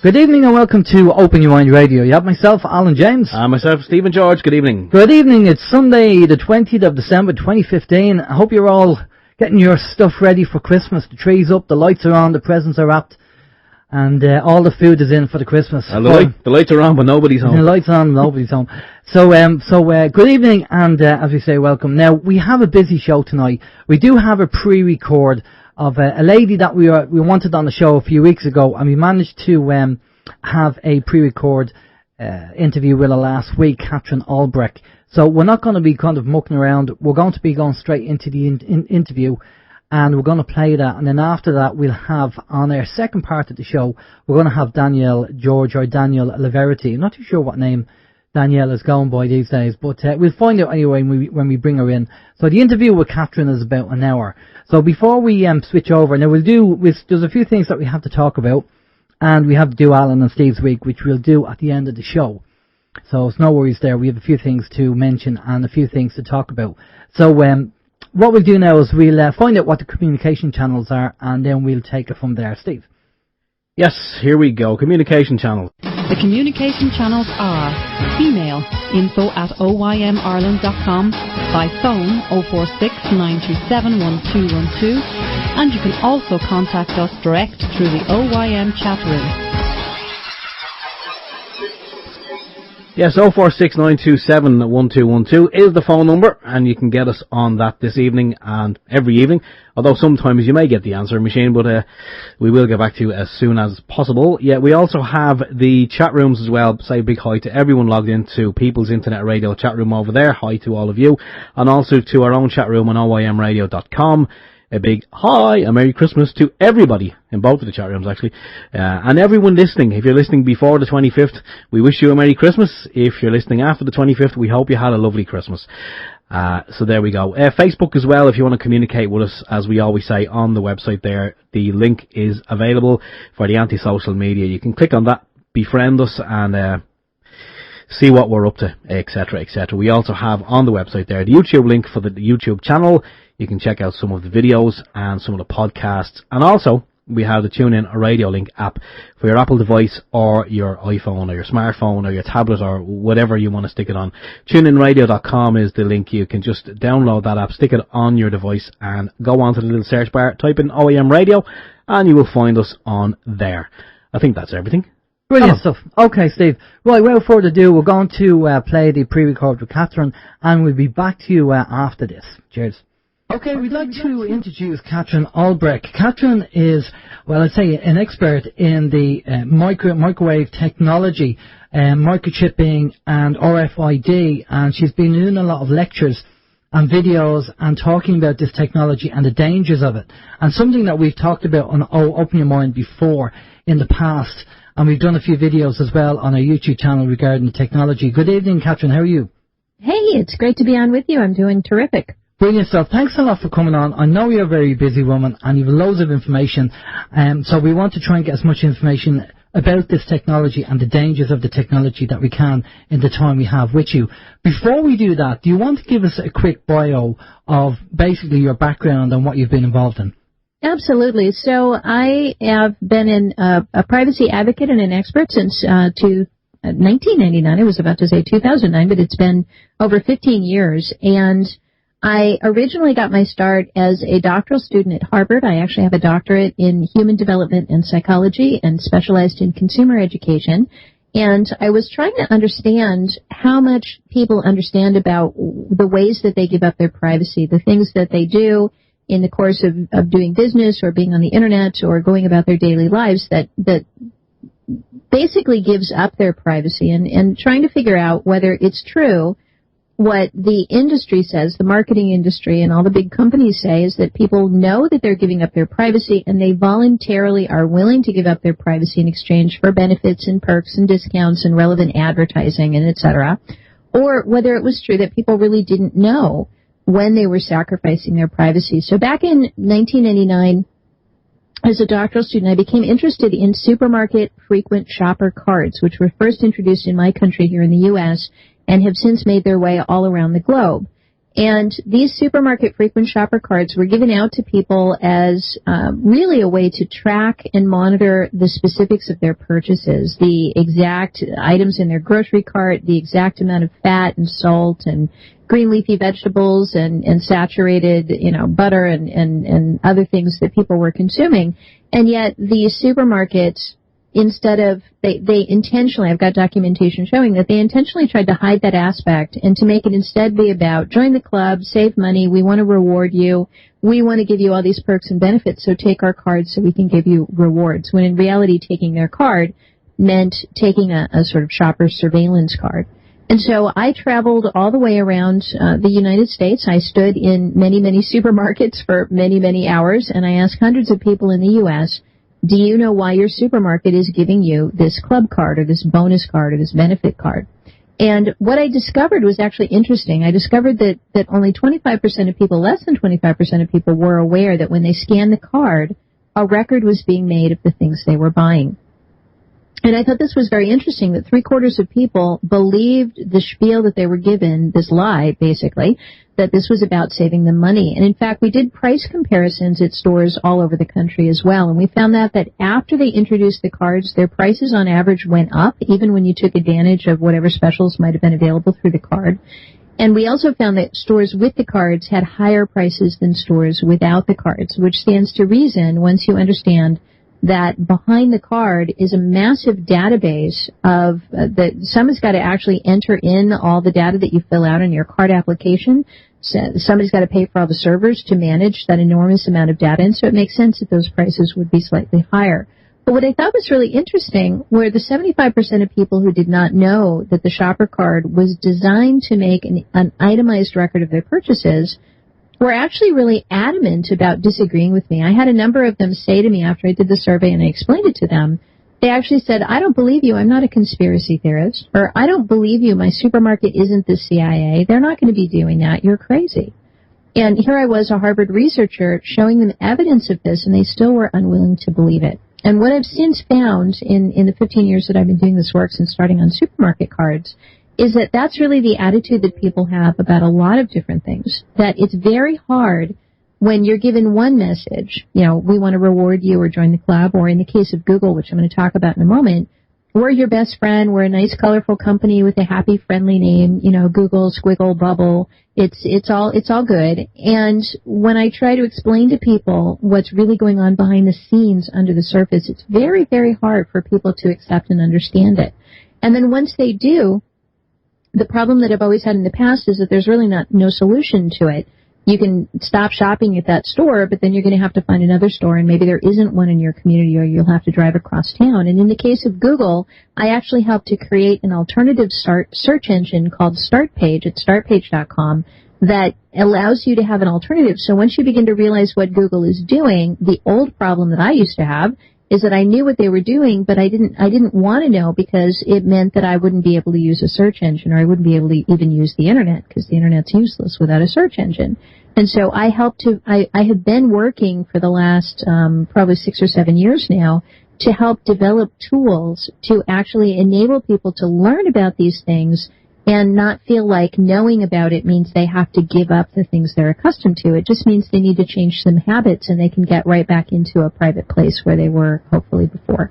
Good evening and welcome to Open Your Mind Radio. You have myself, Alan James. And myself, Stephen George. Good evening. Good evening. It's Sunday, the 20th of December, 2015. I hope you're all getting your stuff ready for Christmas. The tree's up, the lights are on, the presents are wrapped, and all the food is in for the Christmas. The lights are on, but nobody's home. The lights are on, nobody's home. So, good evening, and as we say, welcome. Now, we have a busy show tonight. We do have a pre-record of a lady that we wanted on the show a few weeks ago, and we managed to have a pre-record interview with her last week, Katherine Albrecht. So we're not going to be kind of mucking around. We're going to be going straight into the interview, and we're going to play that, and then after that we'll have on our second part of the show, we're going to have Danielle Lity. I'm not too sure what name Danielle is going by these days, but we'll find out anyway when we bring her in. So the interview with Katherine is about an hour. So before we switch over, now there's a few things that we have to talk about, and we have to do Alan and Steve's week, which we'll do at the end of the show. So it's no worries there. We have a few things to mention and a few things to talk about. So what we'll do now is we'll find out what the communication channels are, and then we'll take it from there. Steve? Yes, here we go. Communication channels. The communication channels are email info@oymireland.com, by phone 046 927 1212, and you can also contact us direct through the OYM chat room. Yes, 046-927-1212 is the phone number, and you can get us on that this evening and every evening, although sometimes you may get the answering machine, but we will get back to you as soon as possible. Yeah, we also have the chat rooms as well. Say a big hi to everyone logged into People's Internet Radio chat room over there. Hi to all of you, and also to our own chat room on OYMradio.com. A big hi, a Merry Christmas to everybody in both of the chat rooms, actually. And everyone listening. If you're listening before the 25th, we wish you a Merry Christmas. If you're listening after the 25th, we hope you had a lovely Christmas. So there we go. Facebook as well, if you want to communicate with us, as we always say on the website there, the link is available for the anti-social media. You can click on that, befriend us, and see what we're up to, etc., etc. We also have on the website there the YouTube link for the YouTube channel. You can check out some of the videos and some of the podcasts. And also, we have the TuneIn Radio Link app for your Apple device or your iPhone or your smartphone or your tablet or whatever you want to stick it on. TuneInRadio.com is the link. You can just download that app, stick it on your device, and go onto the little search bar, type in OYM Radio, and you will find us on there. I think that's everything. Brilliant stuff. Okay, Steve. Right, without further ado, we're going to play the pre-record with Katherine, and we'll be back to you after this. Cheers. Okay, we'd like to introduce Katherine Albrecht. Katherine is, well, I'd say an expert in the microwave technology, microchipping and RFID, and she's been doing a lot of lectures and videos and talking about this technology and the dangers of it. And something that we've talked about on Open Your Mind before in the past, and we've done a few videos as well on our YouTube channel regarding the technology. Good evening, Katherine. How are you? Hey, it's great to be on with you. I'm doing terrific. Brilliant stuff. Thanks a lot for coming on. I know you're a very busy woman and you've loads of information, so we want to try and get as much information about this technology and the dangers of the technology that we can in the time we have with you. Before we do that, do you want to give us a quick bio of basically your background and what you've been involved in? Absolutely. So I have been a privacy advocate and an expert since 1999. I was about to say 2009, but it's been over 15 years. And I originally got my start as a doctoral student at Harvard. I actually have a doctorate in human development and psychology and specialized in consumer education. And I was trying to understand how much people understand about the ways that they give up their privacy, the things that they do in the course of doing business or being on the internet or going about their daily lives that basically gives up their privacy, and trying to figure out whether it's true. What the industry says, the marketing industry and all the big companies say, is that people know that they're giving up their privacy and they voluntarily are willing to give up their privacy in exchange for benefits and perks and discounts and relevant advertising and etc. Or whether it was true that people really didn't know when they were sacrificing their privacy. So back in 1999, as a doctoral student, I became interested in supermarket frequent shopper cards, which were first introduced in my country here in the U.S., and have since made their way all around the globe. And these supermarket frequent shopper cards were given out to people as really a way to track and monitor the specifics of their purchases, the exact items in their grocery cart, the exact amount of fat and salt and green leafy vegetables and saturated, butter and other things that people were consuming. And yet these supermarkets, instead of, they intentionally, I've got documentation showing that they intentionally tried to hide that aspect and to make it instead be about join the club, save money, we want to reward you, we want to give you all these perks and benefits, so take our card so we can give you rewards, when in reality taking their card meant taking a sort of shopper surveillance card. And so I traveled all the way around the United States. I stood in many, many supermarkets for many, many hours, and I asked hundreds of people in the U.S., do you know why your supermarket is giving you this club card or this bonus card or this benefit card? And what I discovered was actually interesting. I discovered that only 25% of people, less than 25% of people, were aware that when they scanned the card, a record was being made of the things they were buying. And I thought this was very interesting, that 3/4 of people believed the spiel that they were given, this lie, basically, that this was about saving them money. And in fact, we did price comparisons at stores all over the country as well, and we found that after they introduced the cards, their prices on average went up, even when you took advantage of whatever specials might have been available through the card. And we also found that stores with the cards had higher prices than stores without the cards, which stands to reason once you understand that behind the card is a massive database of someone's got to actually enter in all the data that you fill out in your card application. So somebody's got to pay for all the servers to manage that enormous amount of data, and so it makes sense that those prices would be slightly higher. But what I thought was really interesting were the 75% of people who did not know that the shopper card was designed to make an itemized record of their purchases were actually really adamant about disagreeing with me. I had a number of them say to me after I did the survey and I explained it to them, they actually said, I don't believe you, I'm not a conspiracy theorist, or I don't believe you, my supermarket isn't the CIA, they're not going to be doing that, you're crazy. And here I was, a Harvard researcher, showing them evidence of this, and they still were unwilling to believe it. And what I've since found in the 15 years that I've been doing this work since starting on supermarket cards is that that's really the attitude that people have about a lot of different things, that it's very hard when you're given one message, we want to reward you or join the club, or in the case of Google, which I'm going to talk about in a moment, we're your best friend, we're a nice, colorful company with a happy, friendly name, Google, squiggle, bubble, it's all good. And when I try to explain to people what's really going on behind the scenes under the surface, it's very, very hard for people to accept and understand it. And then once they do, the problem that I've always had in the past is that there's really no solution to it. You can stop shopping at that store, but then you're going to have to find another store, and maybe there isn't one in your community, or you'll have to drive across town. And in the case of Google, I actually helped to create an alternative search engine called StartPage at startpage.com that allows you to have an alternative. So once you begin to realize what Google is doing, the old problem that I used to have is that I knew what they were doing, but I didn't want to know, because it meant that I wouldn't be able to use a search engine, or I wouldn't be able to even use the internet, because the internet's useless without a search engine. And so I have been working for the last probably 6 or 7 years now to help develop tools to actually enable people to learn about these things and not feel like knowing about it means they have to give up the things they're accustomed to. It just means they need to change some habits, and they can get right back into a private place where they were hopefully before.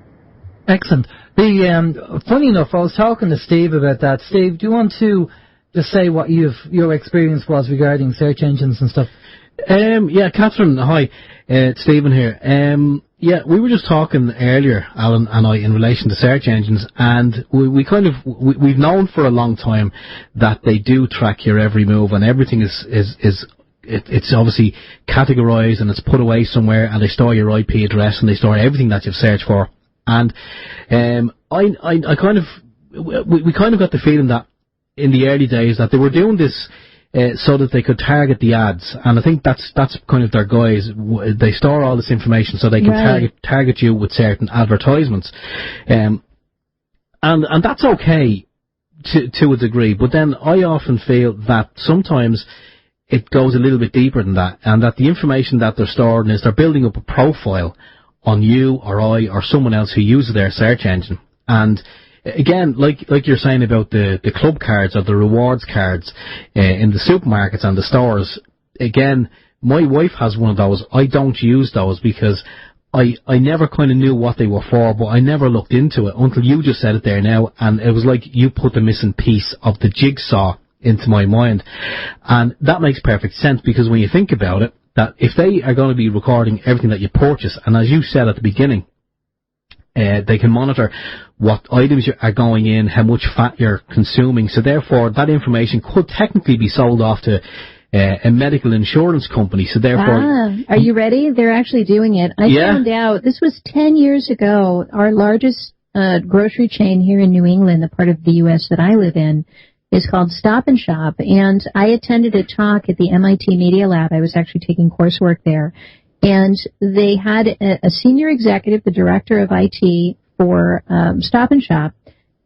Excellent. Funny enough, I was talking to Steve about that. Steve, do you want to just say what your experience was regarding search engines and stuff? Yeah, Katherine, hi. It's Stephen here. Yeah, we were just talking earlier, Alan and I, in relation to search engines, and we've known for a long time that they do track your every move, and everything it's obviously categorized and it's put away somewhere, and they store your IP address and they store everything that you've searched for. And we kind of got the feeling that in the early days that they were doing this so that they could target the ads, and I think that's kind of their guise. They store all this information so they can target you with certain advertisements, and that's okay to a degree. But then I often feel that sometimes it goes a little bit deeper than that, and that the information that they're storing is they're building up a profile on you or I or someone else who uses their search engine, and again, like you're saying about the club cards or the rewards cards in the supermarkets and the stores, again, my wife has one of those. I don't use those because I never kind of knew what they were for, but I never looked into it until you just said it there now, and it was like you put the missing piece of the jigsaw into my mind. And that makes perfect sense, because when you think about it, that if they are going to be recording everything that you purchase, and as you said at the beginning, they can monitor what items are going in, how much fat you're consuming, so therefore that information could technically be sold off to a medical insurance company, so therefore... are you ready? They're actually doing it. I found out, this was 10 years ago, our largest grocery chain here in New England, the part of the U.S. that I live in, is called Stop and Shop, and I attended a talk at the MIT Media Lab. I was actually taking coursework there, and they had a senior executive, the director of IT for Stop and Shop,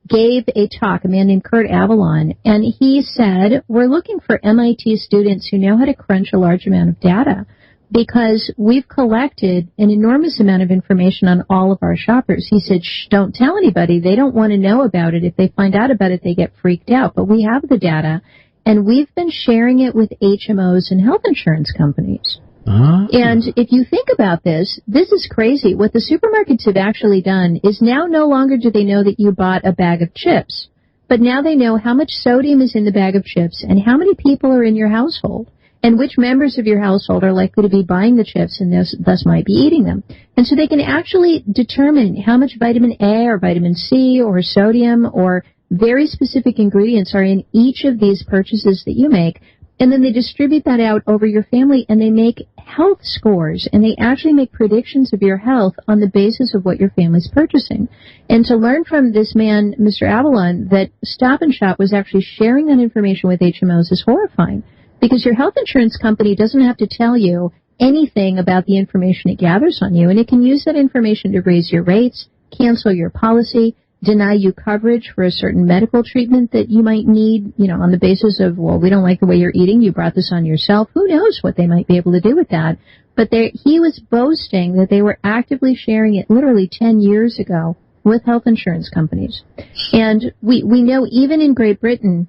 gave a talk, a man named Kurt Avalon, and he said, we're looking for MIT students who know how to crunch a large amount of data, because we've collected an enormous amount of information on all of our shoppers. He said, shh, don't tell anybody. They don't want to know about it. If they find out about it, they get freaked out. But we have the data, and we've been sharing it with HMOs and health insurance companies. And if you think about this, this is crazy. What the supermarkets have actually done is now no longer do they know that you bought a bag of chips, but now they know how much sodium is in the bag of chips and how many people are in your household and which members of your household are likely to be buying the chips and thus might be eating them. And so they can actually determine how much vitamin A or vitamin C or sodium or very specific ingredients are in each of these purchases that you make. And then they distribute that out over your family, and they make health scores, and they actually make predictions of your health on the basis of what your family's purchasing. And to learn from this man, Mr. Avalon, that Stop and Shop was actually sharing that information with HMOs is horrifying, because your health insurance company doesn't have to tell you anything about the information it gathers on you, and it can use that information to raise your rates, cancel your policy, deny you coverage for a certain medical treatment that you might need, on the basis of, well, we don't like the way you're eating, you brought this on yourself. Who knows what they might be able to do with that? But he was boasting that they were actively sharing it literally 10 years ago with health insurance companies. And we know even in Great Britain,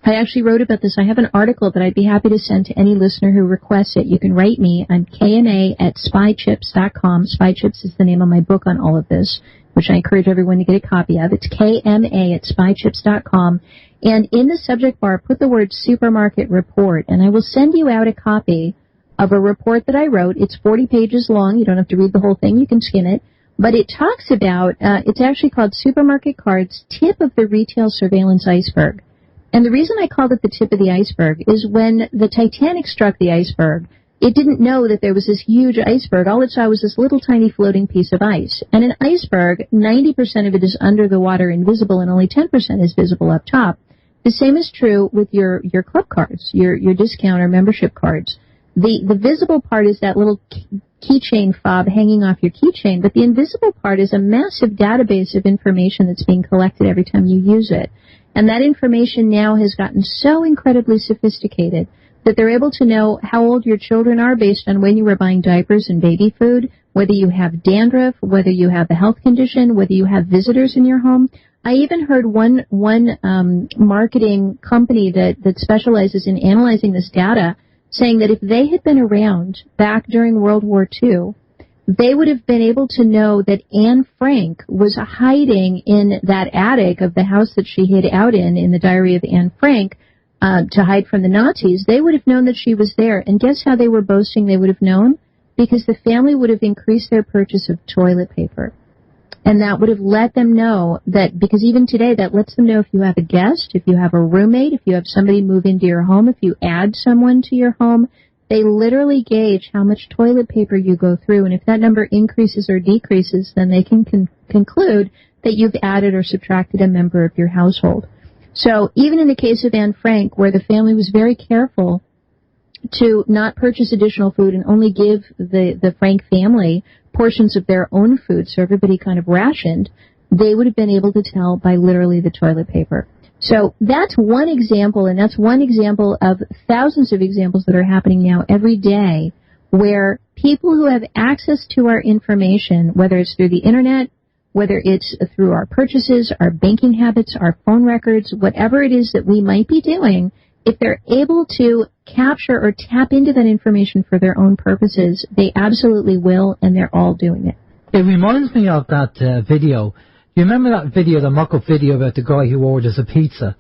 I actually wrote about this. I have an article that I'd be happy to send to any listener who requests it. You can write me. I'm KMA@spychips.com. Spychips is the name of my book on all of this, which I encourage everyone to get a copy of. It's KMA@spychips.com. And in the subject bar, put the word supermarket report, and I will send you out a copy of a report that I wrote. It's 40 pages long. You don't have to read the whole thing. You can skim it. But it talks about, it's actually called Supermarket Cards, Tip of the Retail Surveillance Iceberg. And the reason I called it the tip of the iceberg is when the Titanic struck the iceberg, it didn't know that there was this huge iceberg. All it saw was this little tiny floating piece of ice. And an iceberg, 90% of it is under the water, invisible, and only 10% is visible up top. The same is true with your club cards, your discount or membership cards. The visible part is that little keychain fob hanging off your keychain, but the invisible part is a massive database of information that's being collected every time you use it. And that information now has gotten so incredibly sophisticated that they're able to know how old your children are based on when you were buying diapers and baby food, whether you have dandruff, whether you have a health condition, whether you have visitors in your home. I even heard one marketing company that specializes in analyzing this data saying that if they had been around back during World War II, they would have been able to know that Anne Frank was hiding in that attic of the house that she hid out in the Diary of Anne Frank, to hide from the Nazis. They would have known that she was there. And guess how they were boasting they would have known? Because the family would have increased their purchase of toilet paper. And that would have let them know that, because even today that lets them know if you have a guest, if you have a roommate, if you have somebody move into your home, if you add someone to your home, they literally gauge how much toilet paper you go through. And if that number increases or decreases, then they can conclude that you've added or subtracted a member of your household. So even in the case of Anne Frank, where the family was very careful to not purchase additional food and only give the Frank family portions of their own food, so everybody kind of rationed, they would have been able to tell by literally the toilet paper. So that's one example, and that's one example of thousands of examples that are happening now every day, where people who have access to our information, whether it's through the internet, whether it's through our purchases, our banking habits, our phone records, whatever it is that we might be doing, if they're able to capture or tap into that information for their own purposes, they absolutely will, and they're all doing it. It reminds me of that video. You remember that video, the mock-up video about the guy who orders a pizza?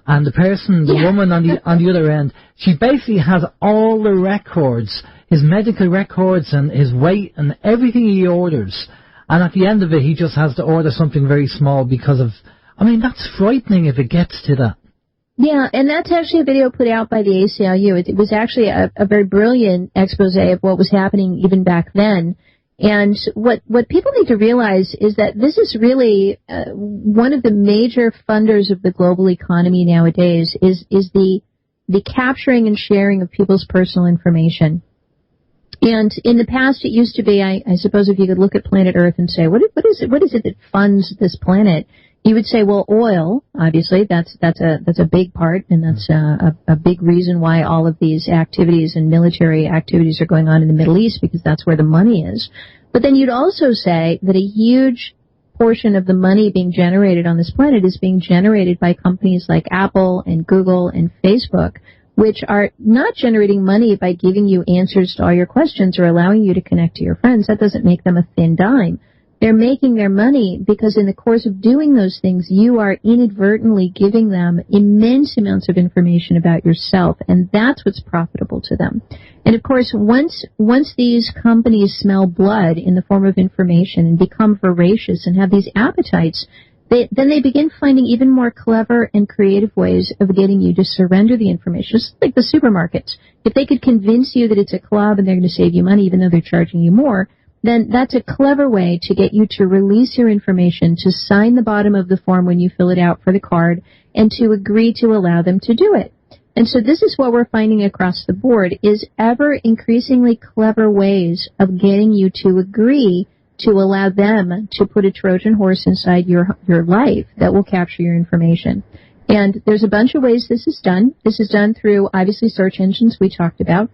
And the person, the woman on the other end, she basically has all the records, his medical records and his weight and everything he orders. And at the end of it, he just has to order something very small because of, I mean, that's frightening if it gets to that. Yeah, and that's actually a video put out by the ACLU. It was actually a very brilliant expose of what was happening even back then. And what people need to realize is that this is really one of the major funders of the global economy nowadays is the capturing and sharing of people's personal information. And in the past, it used to be, I suppose, if you could look at planet Earth and say, what is it that funds this planet? You would say, well, oil, obviously, that's a big part, and that's a big reason why all of these activities and military activities are going on in the Middle East, because that's where the money is. But then you'd also say that a huge portion of the money being generated on this planet is being generated by companies like Apple and Google and Facebook, which are not generating money by giving you answers to all your questions or allowing you to connect to your friends. That doesn't make them a thin dime. They're making their money because in the course of doing those things, you are inadvertently giving them immense amounts of information about yourself, and that's what's profitable to them. And of course, once these companies smell blood in the form of information and become voracious and have these appetites, then they begin finding even more clever and creative ways of getting you to surrender the information. Just like the supermarkets. If they could convince you that it's a club and they're going to save you money even though they're charging you more, then that's a clever way to get you to release your information, to sign the bottom of the form when you fill it out for the card, and to agree to allow them to do it. And so this is what we're finding across the board, is ever increasingly clever ways of getting you to agree to allow them to put a Trojan horse inside your life that will capture your information. And there's a bunch of ways this is done. This is done through, obviously, search engines we talked about.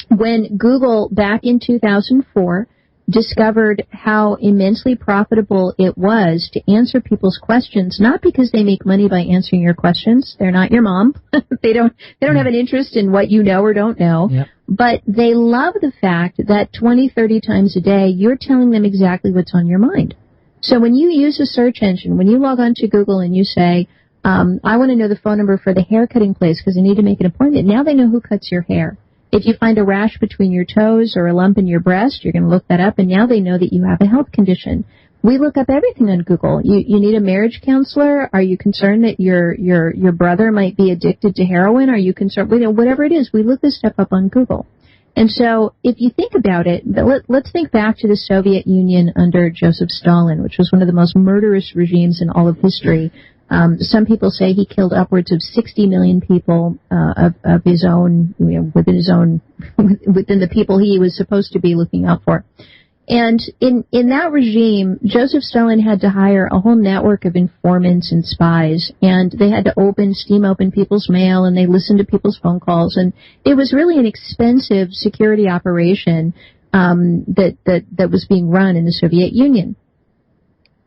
When Google, back in 2004, discovered how immensely profitable it was to answer people's questions, not because they make money by answering your questions. They're not your mom. They don't have an interest in what you know or don't know. Yep. But they love the fact that 20, 30 times a day, you're telling them exactly what's on your mind. So when you use a search engine, when you log on to Google and you say, I want to know the phone number for the hair cutting place because I need to make an appointment, now they know who cuts your hair. If you find a rash between your toes or a lump in your breast, you're going to look that up, and now they know that you have a health condition. We look up everything on Google. You need a marriage counselor? Are you concerned that your brother might be addicted to heroin? Are you concerned? Whatever it is, we look this stuff up on Google. And so if you think about it, let's think back to the Soviet Union under Joseph Stalin, which was one of the most murderous regimes in all of history. Some people say he killed upwards of 60 million people of his own, within the people he was supposed to be looking out for. And in that regime, Joseph Stalin had to hire a whole network of informants and spies, and they had to steam open people's mail, and they listened to people's phone calls, and it was really an expensive security operation that was being run in the Soviet Union.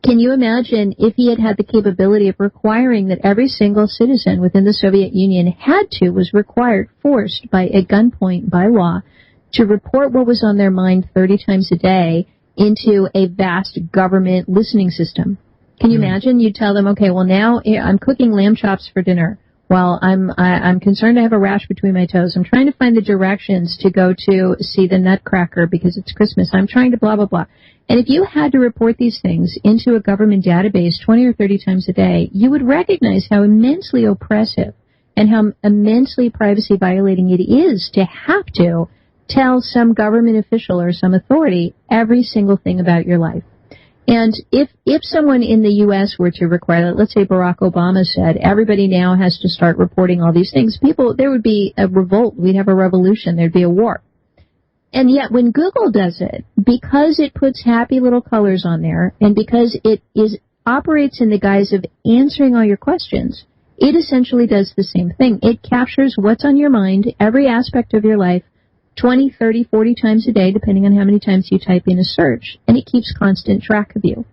Can you imagine if he had the capability of requiring that every single citizen within the Soviet Union was required, forced by a gunpoint by law, to report what was on their mind 30 times a day into a vast government listening system? Can you imagine? You tell them, okay, well now I'm cooking lamb chops for dinner. Well, I'm concerned I have a rash between my toes. I'm trying to find the directions to go to see the Nutcracker because it's Christmas. I'm trying to blah, blah, blah. And if you had to report these things into a government database 20 or 30 times a day, you would recognize how immensely oppressive and how immensely privacy violating it is to have to tell some government official or some authority every single thing about your life. And if someone in the U.S. were to require that, let's say Barack Obama said, everybody now has to start reporting all these things, there would be a revolt. We'd have a revolution. There'd be a war. And yet when Google does it, because it puts happy little colors on there, and because it operates in the guise of answering all your questions, it essentially does the same thing. It captures what's on your mind, every aspect of your life, 20, 30, 40 times a day, depending on how many times you type in a search, and it keeps constant track of you.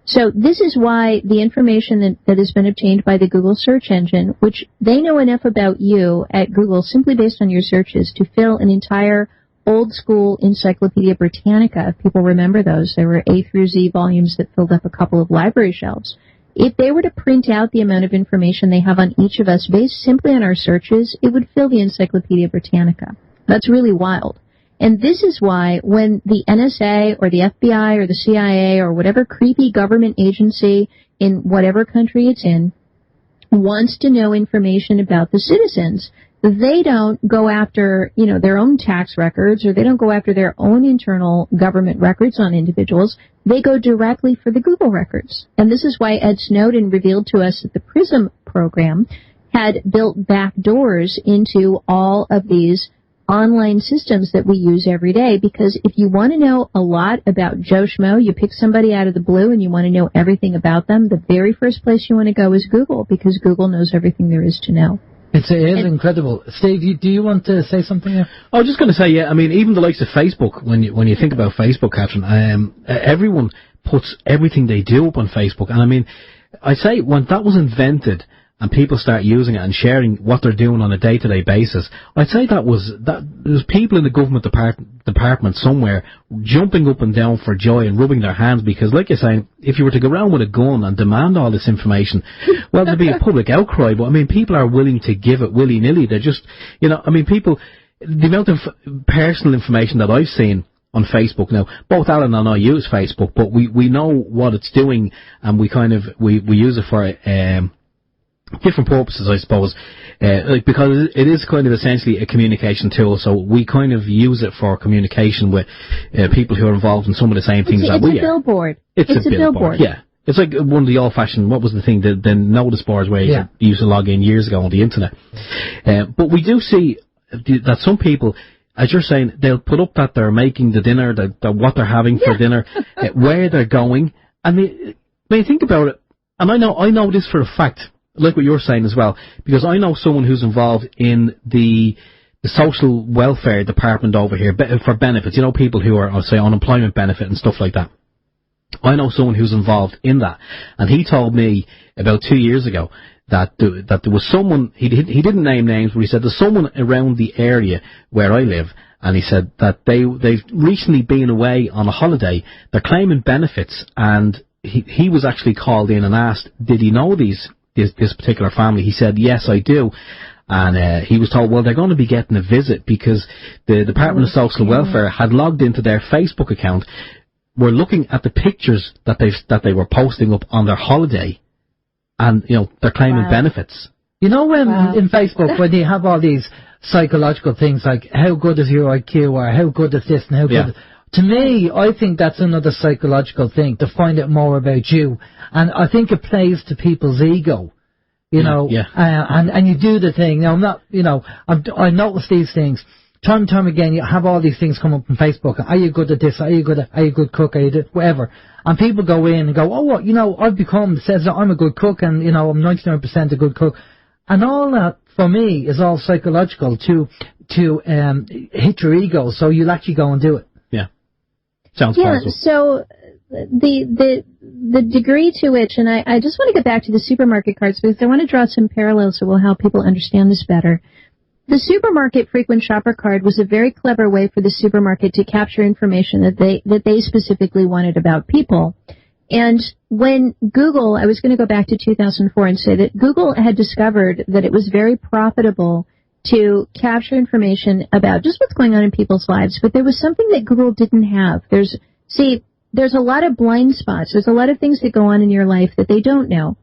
So this is why the information that has been obtained by the Google search engine, which they know enough about you at Google simply based on your searches to fill an entire old school Encyclopedia Britannica, if people remember those. There were A through Z volumes that filled up a couple of library shelves. If they were to print out the amount of information they have on each of us based simply on our searches, it would fill the Encyclopedia Britannica. That's really wild. And this is why when the NSA or the FBI or the CIA or whatever creepy government agency in whatever country it's in wants to know information about the citizens, they don't go after, their own tax records, or they don't go after their own internal government records on individuals. They go directly for the Google records. And this is why Ed Snowden revealed to us that the PRISM program had built back doors into all of these online systems that we use every day, because if you want to know a lot about Joe Schmo, you pick somebody out of the blue and you want to know everything about them, the very first place you want to go is Google, because Google knows everything there is to know. It is incredible. Steve, do you want to say something there? I was just going to say, yeah, I mean, even the likes of Facebook, when you think about Facebook, Katherine, everyone puts everything they do up on Facebook. And I mean, I say when that was invented and people start using it and sharing what they're doing on a day-to-day basis, I'd say there's people in the government department somewhere jumping up and down for joy and rubbing their hands, because, like you're saying, if you were to go around with a gun and demand all this information, well, there'd be a public outcry. But I mean, people are willing to give it willy-nilly. They're just, people, the amount of personal information that I've seen on Facebook now, both Alan and I use Facebook, but we know what it's doing, and we use it for different purposes, I suppose, because it is kind of essentially a communication tool, so we kind of use it for communication with people who are involved in some of the same things that we are. It's a billboard. It's a billboard, yeah. It's like one of the old-fashioned, what was the thing, the notice boards where you used to log in years ago on the internet. But we do see that some people, as you're saying, they'll put up that they're making the dinner, what they're having for dinner, where they're going. And when you think about it, and I know this for a fact, like what you're saying as well, because I know someone who's involved in the social welfare department over here for benefits. People who are, I'll say, unemployment benefit and stuff like that. I know someone who's involved in that, and he told me about 2 years ago that there was someone, he didn't name names, but he said there's someone around the area where I live, and he said that they've recently been away on a holiday. They're claiming benefits, and he was actually called in and asked, did he know this particular family? He said, yes, I do. And he was told, well, they're going to be getting a visit because the Department of Social Welfare had logged into their Facebook account, were looking at the pictures that they were posting up on their holiday, and they're claiming benefits. In Facebook, when you have all these psychological things like how good is your IQ, or how good is this and how good. To me, I think that's another psychological thing, to find out more about you. And I think it plays to people's ego, and you do the thing. Now, I'm not, I notice these things. Time and time again, you have all these things come up on Facebook. Are you good at this? Are you a good cook? Are you whatever? And people go in and go, oh, what, says that I'm a good cook, and, I'm 99% a good cook. And all that, for me, is all psychological to hit your ego, so you'll actually go and do it. Sounds plausible. So the degree to which, and I just want to get back to the supermarket cards, because I want to draw some parallels that will help people understand this better. The supermarket frequent shopper card was a very clever way for the supermarket to capture information that they specifically wanted about people. And when Google, I was going to go back to 2004 and say that Google had discovered that it was very profitable to capture information about just what's going on in people's lives, but there was something that Google didn't have. There's a lot of blind spots. There's a lot of things that go on in your life that they don't know.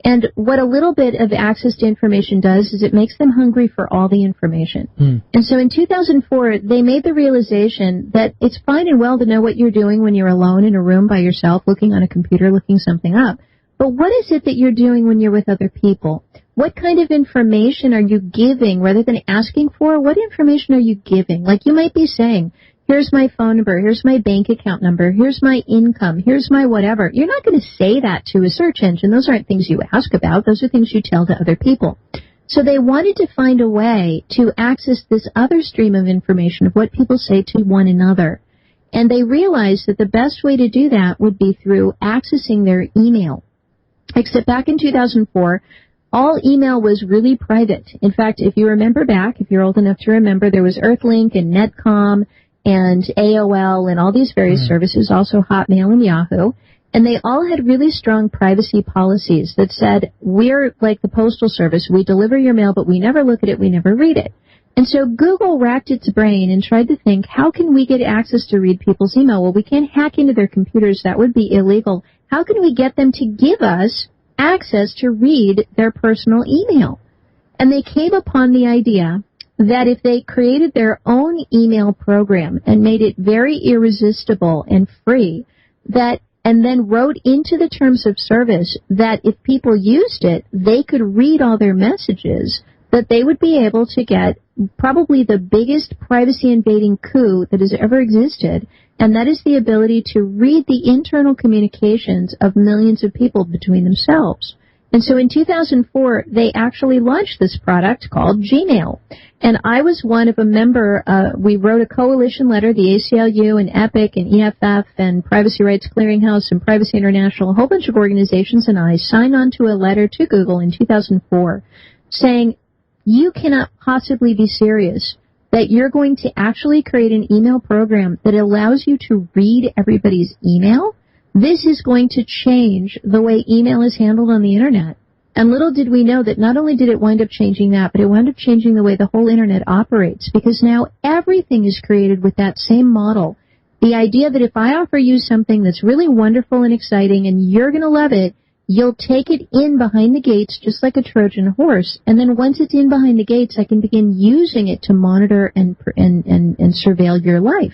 And what a little bit of access to information does is it makes them hungry for all the information. And so in 2004, they made the realization that it's fine and well to know what you're doing when you're alone in a room by yourself, looking on a computer, looking something up. But what is it that you're doing when you're with other people? What kind of information are you giving rather than asking for? What information are you giving? Like you might be saying, here's my phone number, here's my bank account number, here's my income, here's my whatever. You're not going to say that to a search engine. Those aren't things you ask about. Those are things you tell to other people. So they wanted to find a way to access this other stream of information of what people say to one another. And they realized that the best way to do that would be through accessing their email. Except back in 2004, all email was really private. In fact, if you remember back, if you're old enough to remember, there was Earthlink and Netcom and AOL and all these various services, also Hotmail and Yahoo. And they all had really strong privacy policies that said, we're like the Postal Service. We deliver your mail, but we never look at it. We never read it. And so Google racked its brain and tried to think, how can we get access to read people's email? Well, we can't hack into their computers. That would be illegal. How can we get them to give us access to read their personal email? And they came upon the idea that if they created their own email program and made it very irresistible and free, and then wrote into the terms of service that if people used it, they could read all their messages, that they would be able to get probably the biggest privacy-invading coup that has ever existed, and that is the ability to read the internal communications of millions of people between themselves. And so in 2004, they actually launched this product called Gmail. And I was one of a member. We wrote a coalition letter, the ACLU and EPIC and EFF and Privacy Rights Clearinghouse and Privacy International, a whole bunch of organizations, and I signed on to a letter to Google in 2004 saying, you cannot possibly be serious that you're going to actually create an email program that allows you to read everybody's email. This is going to change the way email is handled on the Internet. And little did we know that not only did it wind up changing that, but it wound up changing the way the whole Internet operates, because now everything is created with that same model. The idea that if I offer you something that's really wonderful and exciting and you're going to love it, you'll take it in behind the gates just like a Trojan horse, and then once it's in behind the gates, I can begin using it to monitor and surveil your life.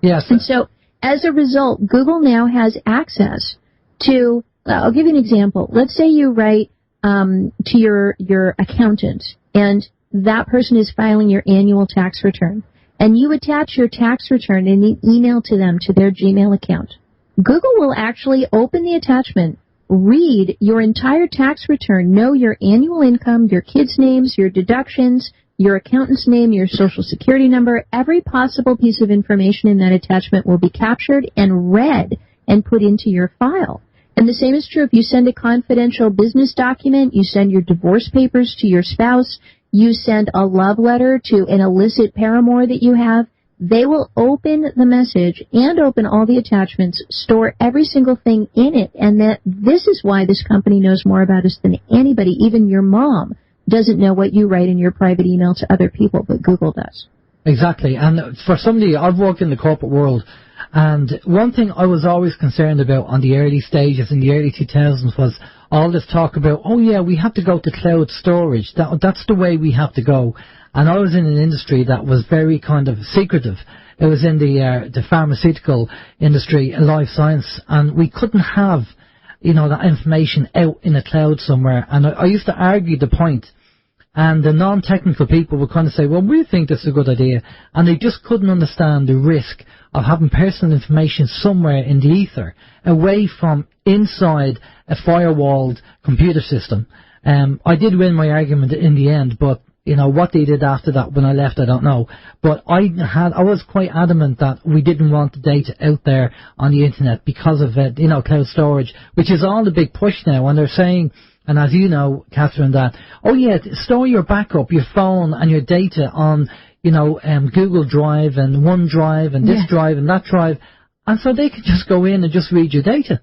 Yes. And so, as a result, Google now has access to, I'll give you an example. Let's say you write to your accountant, and that person is filing your annual tax return, and you attach your tax return in an email to them to their Gmail account. Google will actually open the attachment, read your entire tax return, know your annual income, your kids' names, your deductions, your accountant's name, your social security number. Every possible piece of information in that attachment will be captured and read and put into your file. And the same is true if you send a confidential business document, you send your divorce papers to your spouse, you send a love letter to an illicit paramour that you have. They will open the message and open all the attachments, store every single thing in it, and that this is why this company knows more about us than anybody. Even your mom doesn't know what you write in your private email to other people, but Google does. Exactly. And for somebody, I've worked in the corporate world, and one thing I was always concerned about on the early stages in the early 2000s was all this talk about, oh yeah, we have to go to cloud storage. That's the way we have to go. And I was in an industry that was very kind of secretive. It was in the pharmaceutical industry, life science, and we couldn't have, that information out in a cloud somewhere. And I used to argue the point, and the non-technical people would kind of say, well, we think this is a good idea, and they just couldn't understand the risk of having personal information somewhere in the ether, away from inside a firewalled computer system. I did win my argument in the end, but what they did after that when I left, I don't know. But I was quite adamant that we didn't want the data out there on the internet because of cloud storage, which is all the big push now. And they're saying, and as you know, Catherine, that store your backup, your phone and your data on Google Drive and OneDrive and this drive and that drive, and so they can just go in and just read your data.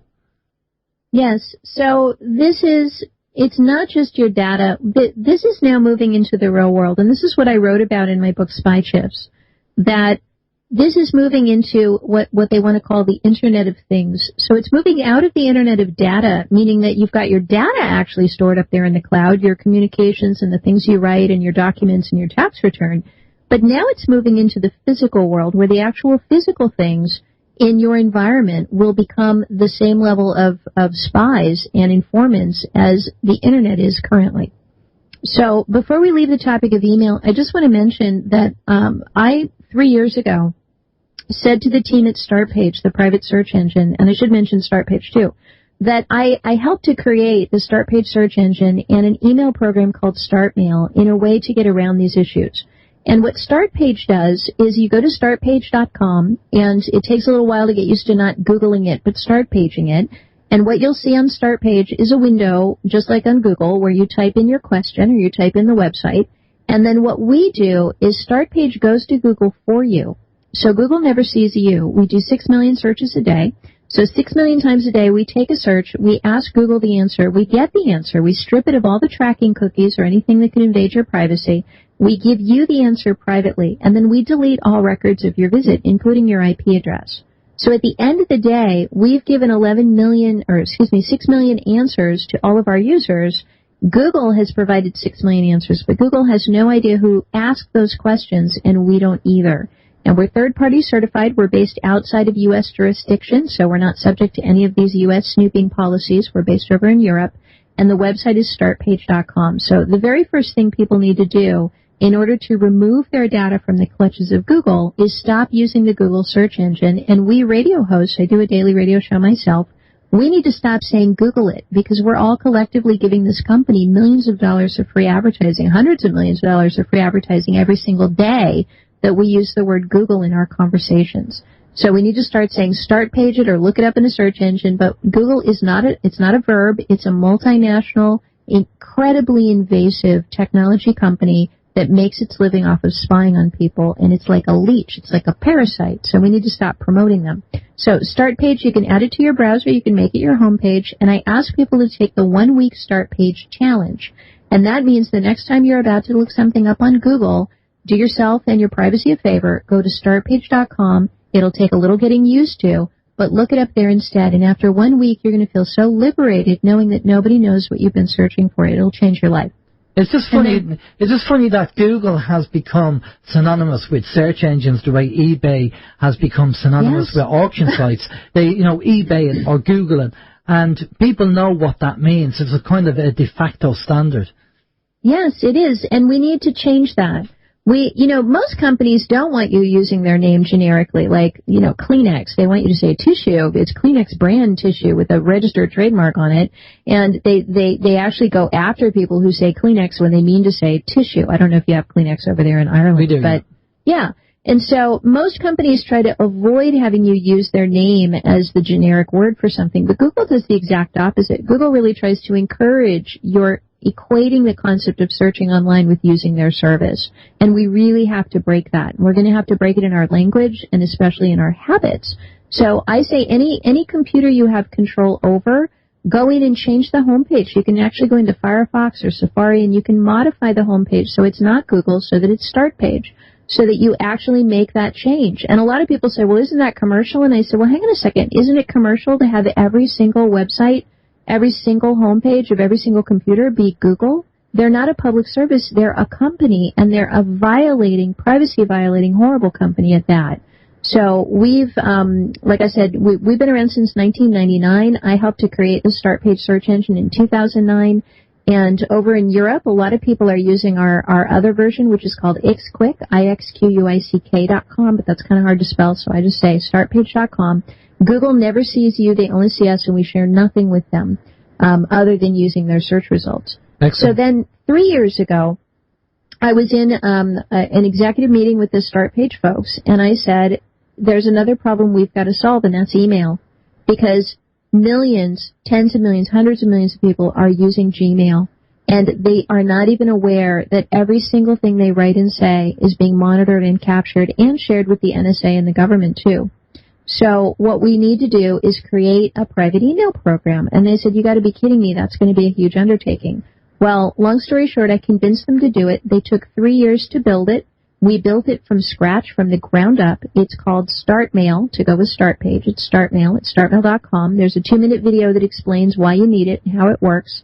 Yes. So it's not just your data. This is now moving into the real world, and this is what I wrote about in my book, Spy Chips, that this is moving into what they want to call the Internet of Things. So it's moving out of the Internet of data, meaning that you've got your data actually stored up there in the cloud, your communications and the things you write and your documents and your tax return. But now it's moving into the physical world, where the actual physical things in your environment will become the same level of spies and informants as the Internet is currently. So before we leave the topic of email, I just want to mention that I, 3 years ago, said to the team at StartPage, the private search engine, and I should mention StartPage too, that I helped to create the StartPage search engine and an email program called StartMail in a way to get around these issues. And what Start Page does is you go to startpage.com, and it takes a little while to get used to not Googling it, but start paging it. And what you'll see on Start Page is a window, just like on Google, where you type in your question or you type in the website. And then what we do is Start Page goes to Google for you. So Google never sees you. We do 6 million searches a day. So 6 million times a day, we take a search, we ask Google the answer, we get the answer, we strip it of all the tracking cookies or anything that could invade your privacy, we give you the answer privately, and then we delete all records of your visit, including your IP address. So at the end of the day, we've given 6 million answers to all of our users. Google has provided 6 million answers, but Google has no idea who asked those questions, and we don't either. And we're third-party certified. We're based outside of U.S. jurisdiction, so we're not subject to any of these U.S. snooping policies. We're based over in Europe, and the website is startpage.com. So the very first thing people need to do in order to remove their data from the clutches of Google is stop using the Google search engine. And we radio hosts, I do a daily radio show myself, we need to stop saying Google it, because we're all collectively giving this company millions of dollars of free advertising, hundreds of millions of dollars of free advertising every single day that we use the word Google in our conversations. So we need to start saying start page it or look it up in a search engine, but Google is not a verb. It's a multinational, incredibly invasive technology company that makes its living off of spying on people, and it's like a leech. It's like a parasite, so we need to stop promoting them. So Start Page, you can add it to your browser, you can make it your homepage, and I ask people to take the 1-week Start Page challenge. And that means the next time you're about to look something up on Google, do yourself and your privacy a favor, go to startpage.com. It'll take a little getting used to, but look it up there instead. And after 1 week, you're going to feel so liberated knowing that nobody knows what you've been searching for. It'll change your life. It's just funny that Google has become synonymous with search engines the way eBay has become synonymous with auction sites. eBay it or Google it, and people know what that means. It's a kind of a de facto standard. Yes, it is, and we need to change that. Most companies don't want you using their name generically, like, Kleenex. They want you to say tissue. It's Kleenex brand tissue with a registered trademark on it. And they actually go after people who say Kleenex when they mean to say tissue. I don't know if you have Kleenex over there in Ireland. We do. But yeah. And so most companies try to avoid having you use their name as the generic word for something. But Google does the exact opposite. Google really tries to encourage your equating the concept of searching online with using their service. And we really have to break that. We're going to have to break it in our language and especially in our habits. So I say any computer you have control over, go in and change the homepage. You can actually go into Firefox or Safari and you can modify the homepage so it's not Google, so that it's Start Page, so that you actually make that change. And a lot of people say, well, isn't that commercial? And I say, well, hang on a second. Isn't it commercial to have every single website, every single homepage of every single computer be Google? They're not a public service. They're a company, and they're a privacy-violating, horrible company at that. So we've, like I said, we've been around since 1999. I helped to create the Start Page search engine in 2009. And over in Europe, a lot of people are using our other version, which is called Ixquick, IXQUICK.com, but that's kind of hard to spell, so I just say startpage.com. Google never sees you. They only see us, and we share nothing with them other than using their search results. Excellent. So then 3 years ago, I was in an executive meeting with the Start Page folks, and I said, there's another problem we've got to solve, and that's email. Because millions, tens of millions, hundreds of millions of people are using Gmail, and they are not even aware that every single thing they write and say is being monitored and captured and shared with the NSA and the government, too. So what we need to do is create a private email program. And they said, you got to be kidding me. That's going to be a huge undertaking. Well, long story short, I convinced them to do it. They took 3 years to build it. We built it from scratch, from the ground up. It's called StartMail, to go with Start Page. It's StartMail. It's startmail.com. There's a 2-minute video that explains why you need it and how it works.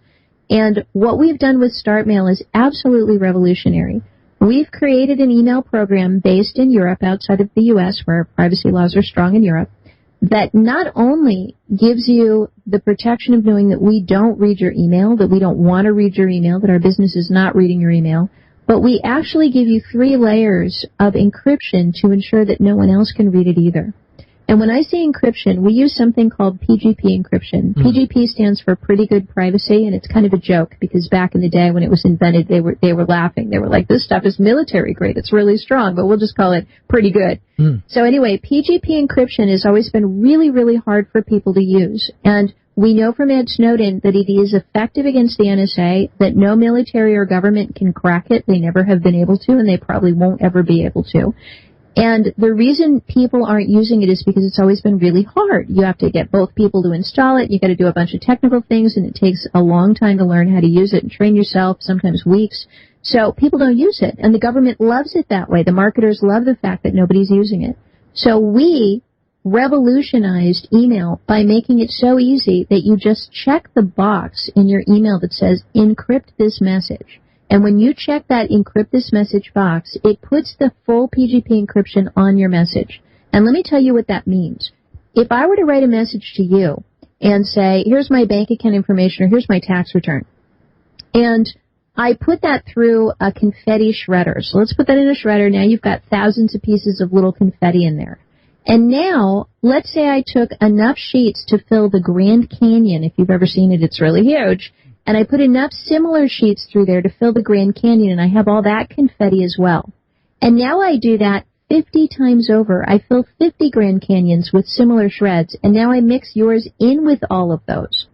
And what we've done with StartMail is absolutely revolutionary. We've created an email program based in Europe, outside of the U.S., where privacy laws are strong in Europe, that not only gives you the protection of knowing that we don't read your email, that we don't want to read your email, that our business is not reading your email, but we actually give you 3 layers of encryption to ensure that no one else can read it either. And when I say encryption, we use something called PGP encryption. PGP stands for pretty good privacy, and it's kind of a joke because back in the day when it was invented, they were laughing. They were like, this stuff is military grade. It's really strong, but we'll just call it pretty good. So anyway, PGP encryption has always been really, really hard for people to use. And we know from Ed Snowden that it is effective against the NSA, that no military or government can crack it. They never have been able to, and they probably won't ever be able to. And the reason people aren't using it is because it's always been really hard. You have to get both people to install it. You got to do a bunch of technical things, and it takes a long time to learn how to use it and train yourself, sometimes weeks. So people don't use it, and the government loves it that way. The marketers love the fact that nobody's using it. So we revolutionized email by making it so easy that you just check the box in your email that says, encrypt this message. And when you check that encrypt this message box, it puts the full PGP encryption on your message. And let me tell you what that means. If I were to write a message to you and say, here's my bank account information or here's my tax return, and I put that through a confetti shredder. So let's put that in a shredder. Now you've got thousands of pieces of little confetti in there. And now, let's say I took enough sheets to fill the Grand Canyon. If you've ever seen it, it's really huge. And I put enough similar sheets through there to fill the Grand Canyon, and I have all that confetti as well. And now I do that 50 times over. I fill 50 Grand Canyons with similar shreds, and now I mix yours in with all of those.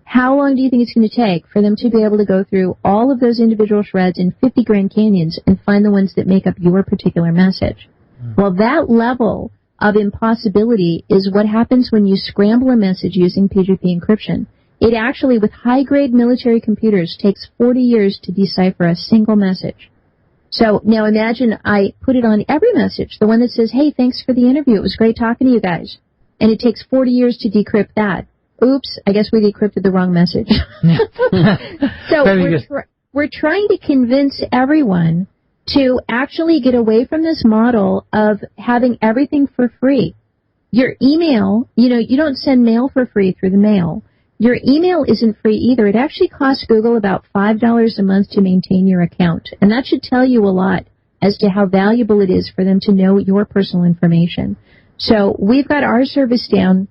How long do you think it's going to take for them to be able to go through all of those individual shreds in 50 Grand Canyons and find the ones that make up your particular message? Well, that level of impossibility is what happens when you scramble a message using PGP encryption. It actually, with high-grade military computers, takes 40 years to decipher a single message. So now imagine I put it on every message, the one that says, hey, thanks for the interview. It was great talking to you guys. And it takes 40 years to decrypt that. Oops, I guess we decrypted the wrong message. So we're trying to convince everyone to actually get away from this model of having everything for free. Your email, you don't send mail for free through the mail. Your email isn't free either. It actually costs Google about $5 a month to maintain your account. And that should tell you a lot as to how valuable it is for them to know your personal information. So we've got our service down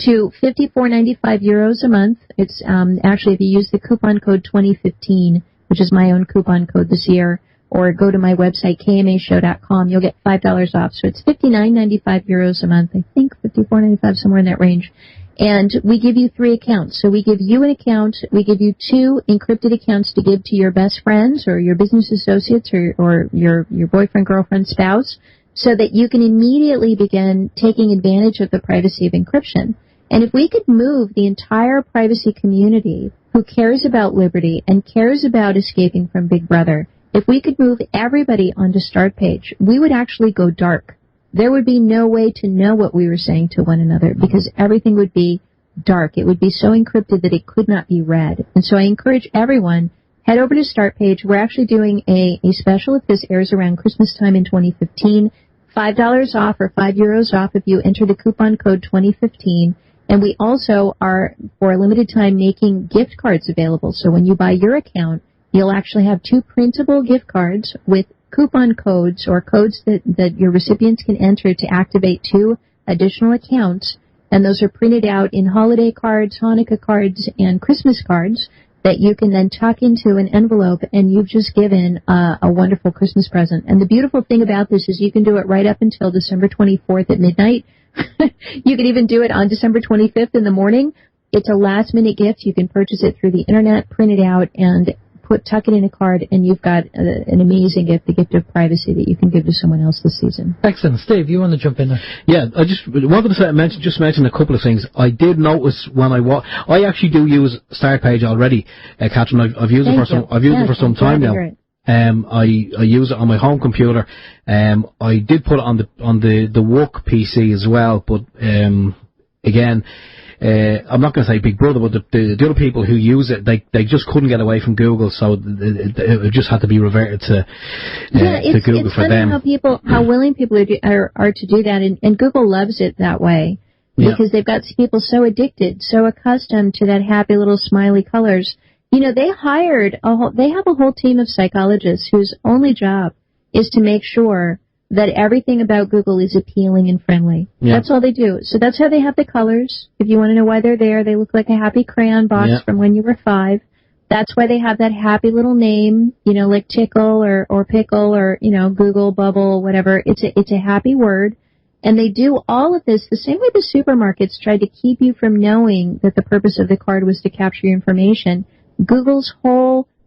to €54.95 a month. It's actually, if you use the coupon code 2015, which is my own coupon code this year, or go to my website, kmashow.com, you'll get $5 off. So it's €59.95 a month. I think $54.95, somewhere in that range. And we give you 3 accounts. So we give you an account. We give you 2 encrypted accounts to give to your best friends or your business associates or your boyfriend, girlfriend, spouse, so that you can immediately begin taking advantage of the privacy of encryption. And if we could move the entire privacy community who cares about liberty and cares about escaping from Big Brother, if we could move everybody onto Start Page, we would actually go dark. There would be no way to know what we were saying to one another because everything would be dark. It would be so encrypted that it could not be read. And so I encourage everyone, head over to Start Page. We're actually doing a special if this airs around Christmas time in 2015. $5 off or €5 off if you enter the coupon code 2015. And we also are, for a limited time, making gift cards available. So when you buy your account, you'll actually have 2 printable gift cards with coupon codes or codes that your recipients can enter to activate 2 additional accounts. And those are printed out in holiday cards, Hanukkah cards, and Christmas cards that you can then tuck into an envelope, and you've just given a wonderful Christmas present. And the beautiful thing about this is you can do it right up until December 24th at midnight. You can even do it on December 25th in the morning. It's a last-minute gift. You can purchase it through the Internet, print it out, and tuck it in a card, and you've got an amazing gift, the gift of privacy that you can give to someone else this season. Excellent. Steve, you want to jump in there? Yeah, I just wanted to mention a couple of things. I did notice when I actually do use Start Page already, Katherine. I've used it for some time now. I use it on my home computer. I did put it on the work PC as well, but again, I'm not going to say Big Brother, but the other people who use it, they just couldn't get away from Google, so it just had to be reverted to Google for them. How willing people are to do that, and Google loves it that way because they've got people so addicted, so accustomed to that happy little smiley colors. They have a whole team of psychologists whose only job is to make sure that everything about Google is appealing and friendly. Yeah. That's all they do. So that's how they have the colors. If you want to know why they're there, they look like a happy crayon box from when you were 5. That's why they have that happy little name, like tickle or pickle or, Google, bubble, whatever. It's a happy word. And they do all of this the same way the supermarkets tried to keep you from knowing that the purpose of the card was to capture your information. Google's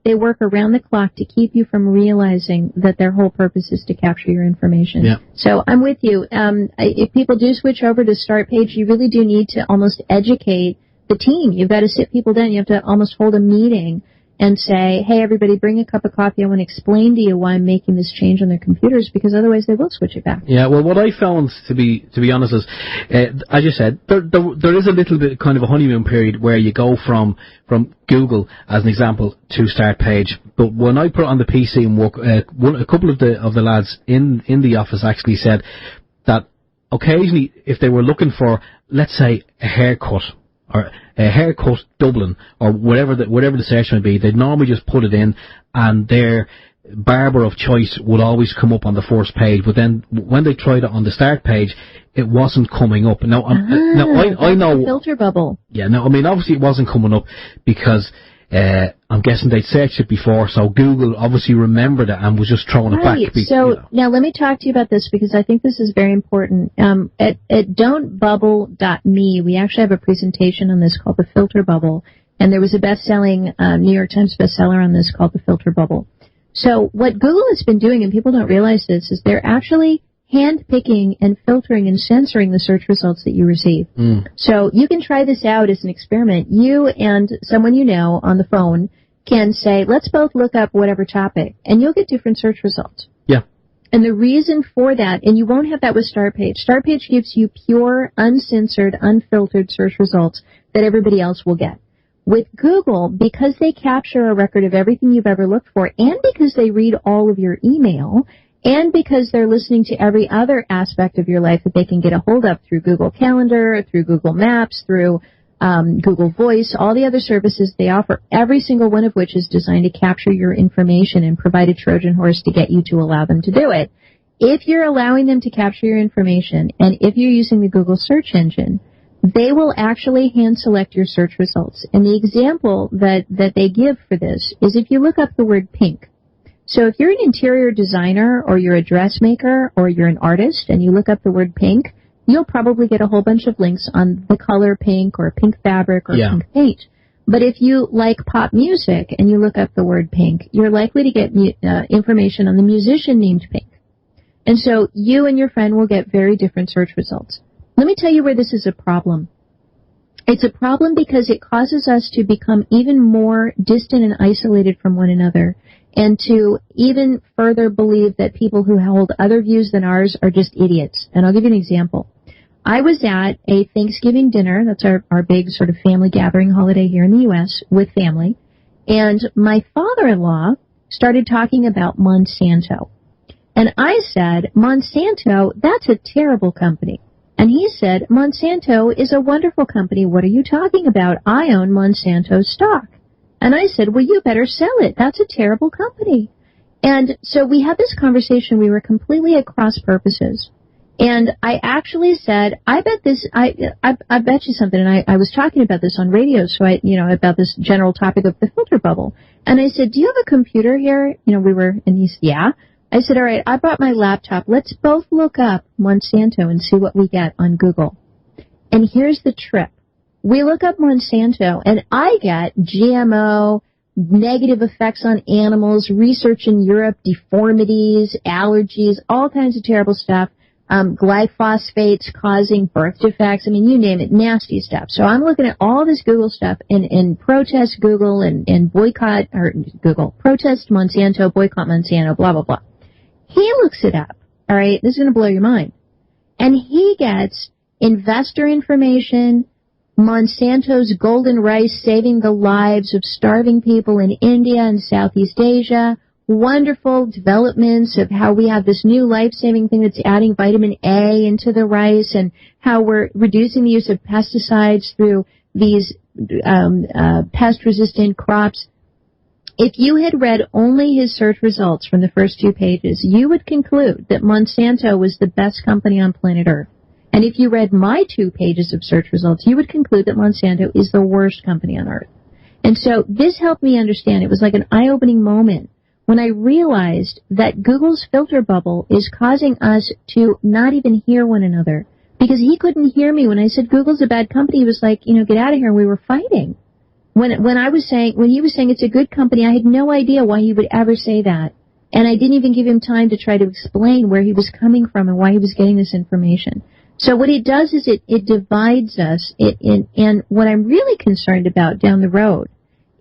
they work around the clock to keep you from realizing that their whole purpose is to capture your information. Yeah. So I'm with you. If people do switch over to Start Page, you really do need to almost educate the team. You've got to sit people down. You have to almost hold a meeting and say, hey, everybody, bring a cup of coffee. I want to explain to you why I'm making this change on their computers, because otherwise they will switch it back. Yeah, well, what I found, to be honest, is, as you said, there is a little bit kind of a honeymoon period where you go from Google, as an example, to Start Page. But when I put it on the PC and work, a couple of the lads in the office actually said that occasionally, if they were looking for, let's say, a haircut, or a haircut Dublin, or whatever the search might be, they'd normally just put it in, and their barber of choice would always come up on the first page. But then when they tried it on the Start Page, it wasn't coming up. Now, I know filter bubble. Yeah, no, I mean, obviously it wasn't coming up because I'm guessing they'd searched it before, so Google obviously remembered it and was just throwing it back. So now let me talk to you about this, because I think this is very important. At don'tbubble.me, we actually have a presentation on this called The Filter Bubble, and there was a best-selling New York Times bestseller on this called The Filter Bubble. So what Google has been doing, and people don't realize this, is they're actually hand-picking and filtering and censoring the search results that you receive. So you can try this out as an experiment. You and someone you know on the phone can say, let's both look up whatever topic, and you'll get different search results. Yeah. And the reason for that, and you won't have that with Start Page. Start Page gives you pure, uncensored, unfiltered search results that everybody else will get. With Google, because they capture a record of everything you've ever looked for, and because they read all of your email, and because they're listening to every other aspect of your life that they can get a hold of through Google Calendar, through Google Maps, through Google Voice, all the other services they offer, every single one of which is designed to capture your information and provide a Trojan horse to get you to allow them to do it. If you're allowing them to capture your information, and if you're using the Google search engine, they will actually hand-select your search results. And the example that they give for this is if you look up the word pink. So if you're an interior designer, or you're a dressmaker, or you're an artist, and you look up the word pink, you'll probably get a whole bunch of links on the color pink, or pink fabric, or pink paint. But if you like pop music and you look up the word pink, you're likely to get information on the musician named Pink. And so you and your friend will get very different search results. Let me tell you where this is a problem. It's a problem because it causes us to become even more distant and isolated from one another, and to even further believe that people who hold other views than ours are just idiots. And I'll give you an example. I was at a Thanksgiving dinner, that's our big sort of family gathering holiday here in the U.S., with family, and my father-in-law started talking about Monsanto. And I said, Monsanto, that's a terrible company. And he said, Monsanto is a wonderful company. What are you talking about? I own Monsanto stock. And I said, well, you better sell it. That's a terrible company. And so we had this conversation. We were completely at cross purposes. And I actually said, I bet you something. And I was talking about this on radio, so about this general topic of the filter bubble. And I said, do you have a computer here? And he said, yeah. I said, all right, I brought my laptop. Let's both look up Monsanto and see what we get on Google. And here's the trip. We look up Monsanto, and I get GMO, negative effects on animals, research in Europe, deformities, allergies, all kinds of terrible stuff, glyphosates causing birth defects. I mean, you name it, nasty stuff. So I'm looking at all this Google stuff and protest Google and boycott, or Google, protest Monsanto, boycott Monsanto, blah, blah, blah. He looks it up, all right? This is going to blow your mind. And he gets investor information, Monsanto's golden rice saving the lives of starving people in India and Southeast Asia, wonderful developments of how we have this new life-saving thing that's adding vitamin A into the rice, and how we're reducing the use of pesticides through these pest-resistant crops. if you had read only his search results from the first 2 pages, you would conclude that Monsanto was the best company on planet Earth. And if you read my 2 pages of search results, you would conclude that Monsanto is the worst company on Earth. And so this helped me understand. It was like an eye-opening moment when I realized that Google's filter bubble is causing us to not even hear one another. Because he couldn't hear me when I said Google's a bad company. He was like, get out of here, and we were fighting. When he was saying it's a good company, I had no idea why he would ever say that. And I didn't even give him time to try to explain where he was coming from and why he was getting this information. So what it does is it divides us. And what I'm really concerned about down the road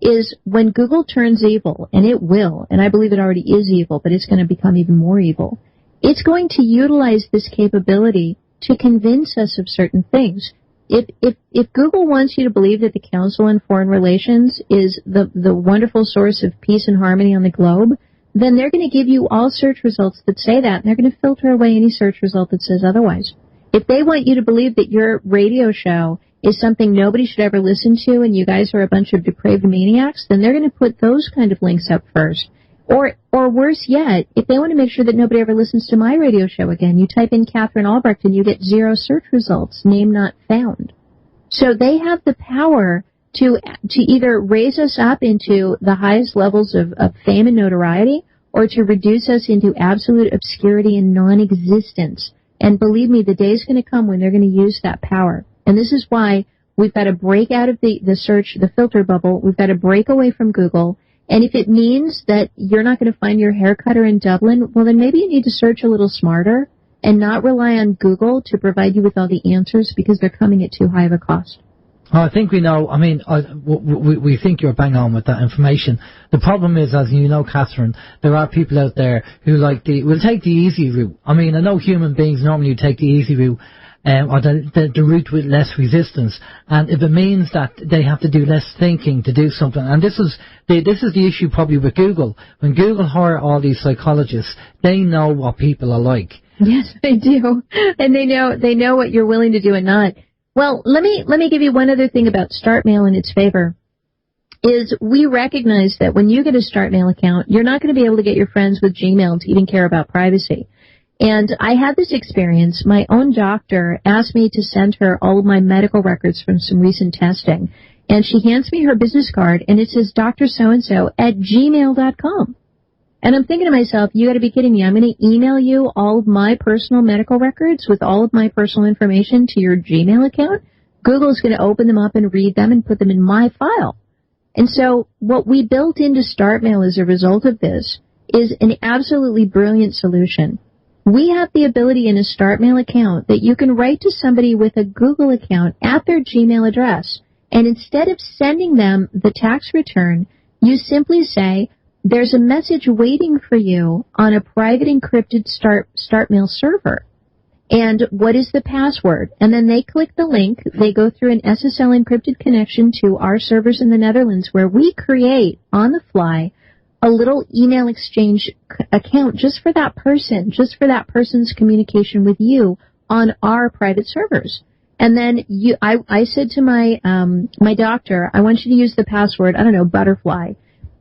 is when Google turns evil, and it will, and I believe it already is evil, but it's going to become even more evil. It's going to utilize this capability to convince us of certain things. If Google wants you to believe that the Council on Foreign Relations is the wonderful source of peace and harmony on the globe, then they're going to give you all search results that say that, and they're going to filter away any search result that says otherwise. If they want you to believe that your radio show is something nobody should ever listen to and you guys are a bunch of depraved maniacs, then they're going to put those kind of links up first. Or worse yet, if they want to make sure that nobody ever listens to my radio show again, you type in Katherine Albrecht and you get 0 search results, name not found. So they have the power to either raise us up into the highest levels of fame and notoriety, or to reduce us into absolute obscurity and non-existence. And believe me, the day is going to come when they're going to use that power. And this is why we've got to break out of the filter bubble. We've got to break away from Google. And if it means that you're not going to find your haircutter in Dublin, well, then maybe you need to search a little smarter and not rely on Google to provide you with all the answers, because they're coming at too high of a cost. Well, I think we know. I mean, we think you're bang on with that information. The problem is, as you know, Katherine, there are people out there who will take the easy route. I mean, I know human beings normally take the easy route, or the route with less resistance. And if it means that they have to do less thinking to do something, and this is the issue probably with Google. When Google hire all these psychologists, they know what people are like. Yes, they do, and they know what you're willing to do and not. Well, let me give you one other thing about StartMail in its favor. Is we recognize that when you get a StartMail account, you're not going to be able to get your friends with Gmail to even care about privacy. And I had this experience. My own doctor asked me to send her all of my medical records from some recent testing. And she hands me her business card, and it says Dr. So-and-so at gmail.com. And I'm thinking to myself, you got to be kidding me. I'm going to email you all of my personal medical records with all of my personal information to your Gmail account? Google's going to open them up and read them and put them in my file. And so what we built into StartMail as a result of this is an absolutely brilliant solution. We have the ability in a StartMail account that you can write to somebody with a Google account at their Gmail address. And instead of sending them the tax return, you simply say, there's a message waiting for you on a private encrypted StartMail server. And what is the password? And then they click the link. They go through an SSL encrypted connection to our servers in the Netherlands, where we create on the fly a little email exchange account just for that person, just for that person's communication with you on our private servers. And then I said to my doctor, I want you to use the password, I don't know, butterfly.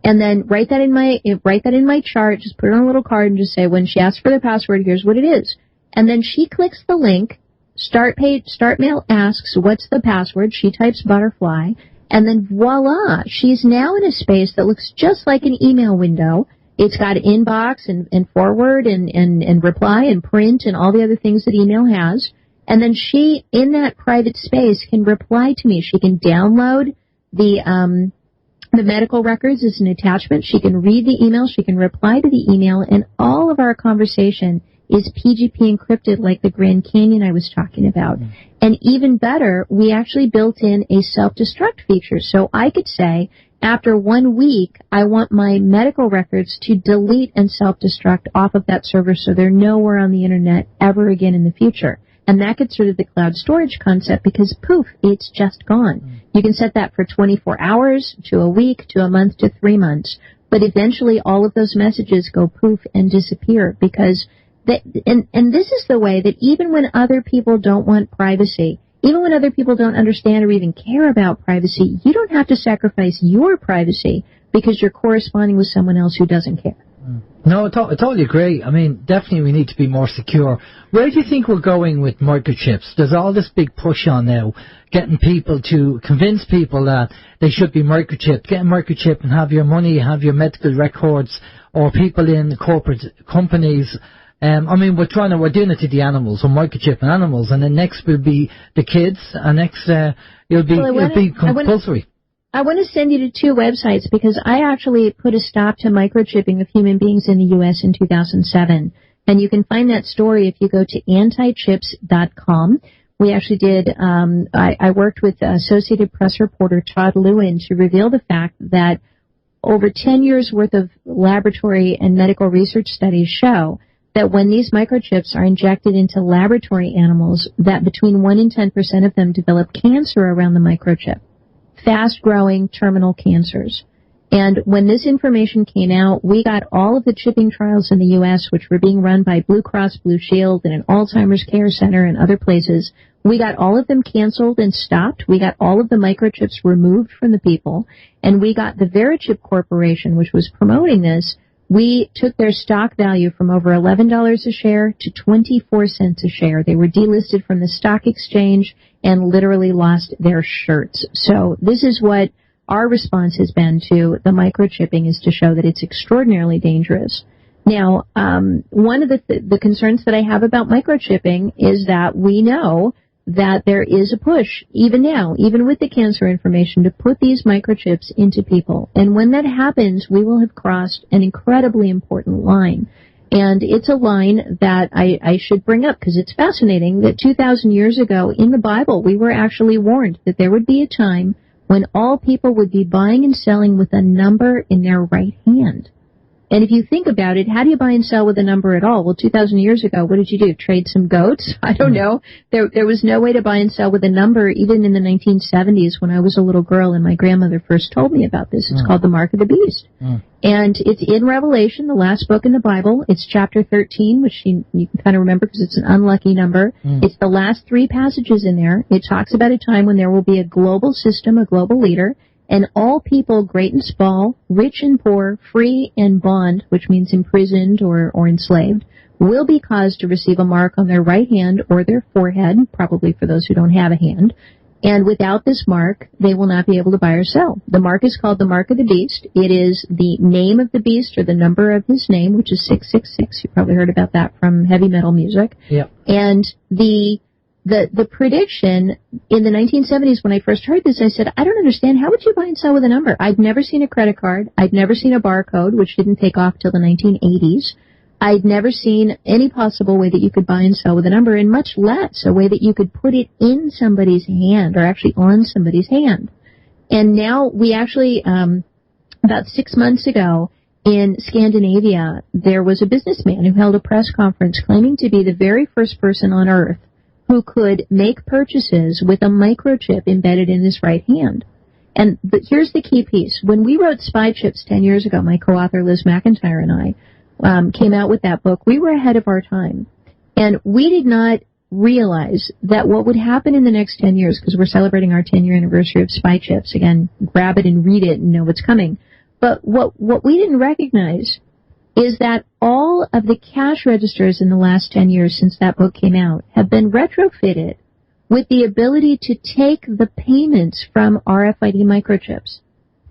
And then write that in my chart, just put it on a little card and just say, when she asks for the password, here's what it is. And then she clicks the link, StartMail asks, what's the password? She types butterfly, and then voila, she's now in a space that looks just like an email window. It's got inbox and forward and reply and print and all the other things that email has. And then she, in that private space, can reply to me. She can download the medical records as an attachment. She can read the email. She can reply to the email. And all of our conversation is PGP encrypted, like the Grand Canyon I was talking about. Mm. And even better, we actually built in a self-destruct feature. So I could say, after 1 week, I want my medical records to delete and self-destruct off of that server so they're nowhere on the Internet ever again in the future. And that gets rid of the cloud storage concept because, poof, it's just gone. Mm. You can set that for 24 hours, to a week, to a month, to 3 months. But eventually all of those messages go poof and disappear because and this is the way that even when other people don't want privacy, even when other people don't understand or even care about privacy, you don't have to sacrifice your privacy because you're corresponding with someone else who doesn't care. No, I totally agree. I mean, definitely we need to be more secure. Where do you think we're going with microchips? There's all this big push on now, getting people to convince people that they should be microchipped. Get a microchip and have your money, have your medical records, or people in corporate companies. I mean, we're doing it to the animals, we're microchipping animals, and then next will be the kids, and next it'll be compulsory. I want to send you to two websites because I actually put a stop to microchipping of human beings in the U.S. in 2007. And you can find that story if you go to antichips.com. We actually did, I worked with Associated Press reporter Todd Lewin to reveal the fact that over 10 years worth of laboratory and medical research studies show that when these microchips are injected into laboratory animals, that between 1 and 10% of them develop cancer around the microchip. Fast-growing terminal cancers. And when this information came out, we got all of the chipping trials in the U.S., which were being run by Blue Cross Blue Shield and an Alzheimer's Care Center and other places. We got all of them canceled and stopped. We got all of the microchips removed from the people. And we got the Véritié Corporation, which was promoting this. We took their stock value from over $11 a share to 24 cents a share. They were delisted from the stock exchange and literally lost their shirts. So this is what our response has been to the microchipping, is to show that it's extraordinarily dangerous. Now, one of the concerns that I have about microchipping is that we know that there is a push, even now, even with the cancer information, to put these microchips into people. And when that happens, we will have crossed an incredibly important line. And it's a line that I should bring up because it's fascinating that 2,000 years ago in the Bible, we were actually warned that there would be a time when all people would be buying and selling with a number in their right hand. And if you think about it, how do you buy and sell with a number at all? Well, 2,000 years ago, what did you do? Trade some goats? I don't know. There was no way to buy and sell with a number, even in the 1970s when I was a little girl and my grandmother first told me about this. It's called the Mark of the Beast. And it's in Revelation, the last book in the Bible. It's chapter 13, which you can kind of remember because it's an unlucky number. It's the last 3 passages in there. It talks about a time when there will be a global system, a global leader, and all people, great and small, rich and poor, free and bond, which means imprisoned or enslaved, will be caused to receive a mark on their right hand or their forehead, probably for those who don't have a hand. And without this mark, they will not be able to buy or sell. The mark is called the Mark of the Beast. It is the name of the beast or the number of his name, which is 666. You probably heard about that from heavy metal music. Yep. And the prediction in the 1970s, when I first heard this, I said, I don't understand. How would you buy and sell with a number? I'd never seen a credit card. I'd never seen a barcode, which didn't take off till the 1980s. I'd never seen any possible way that you could buy and sell with a number, and much less a way that you could put it in somebody's hand or actually on somebody's hand. And now we actually, about 6 months ago, in Scandinavia, there was a businessman who held a press conference claiming to be the very first person on Earth who could make purchases with a microchip embedded in his right hand. And here's the key piece. When we wrote Spy Chips 10 years ago, my co-author Liz McIntyre and I came out with that book, we were ahead of our time. And we did not realize that what would happen in the next 10 years, because we're celebrating our 10-year anniversary of Spy Chips. Again, grab it and read it and know what's coming. But what we didn't recognize is that all of the cash registers in the last 10 years since that book came out have been retrofitted with the ability to take the payments from RFID microchips.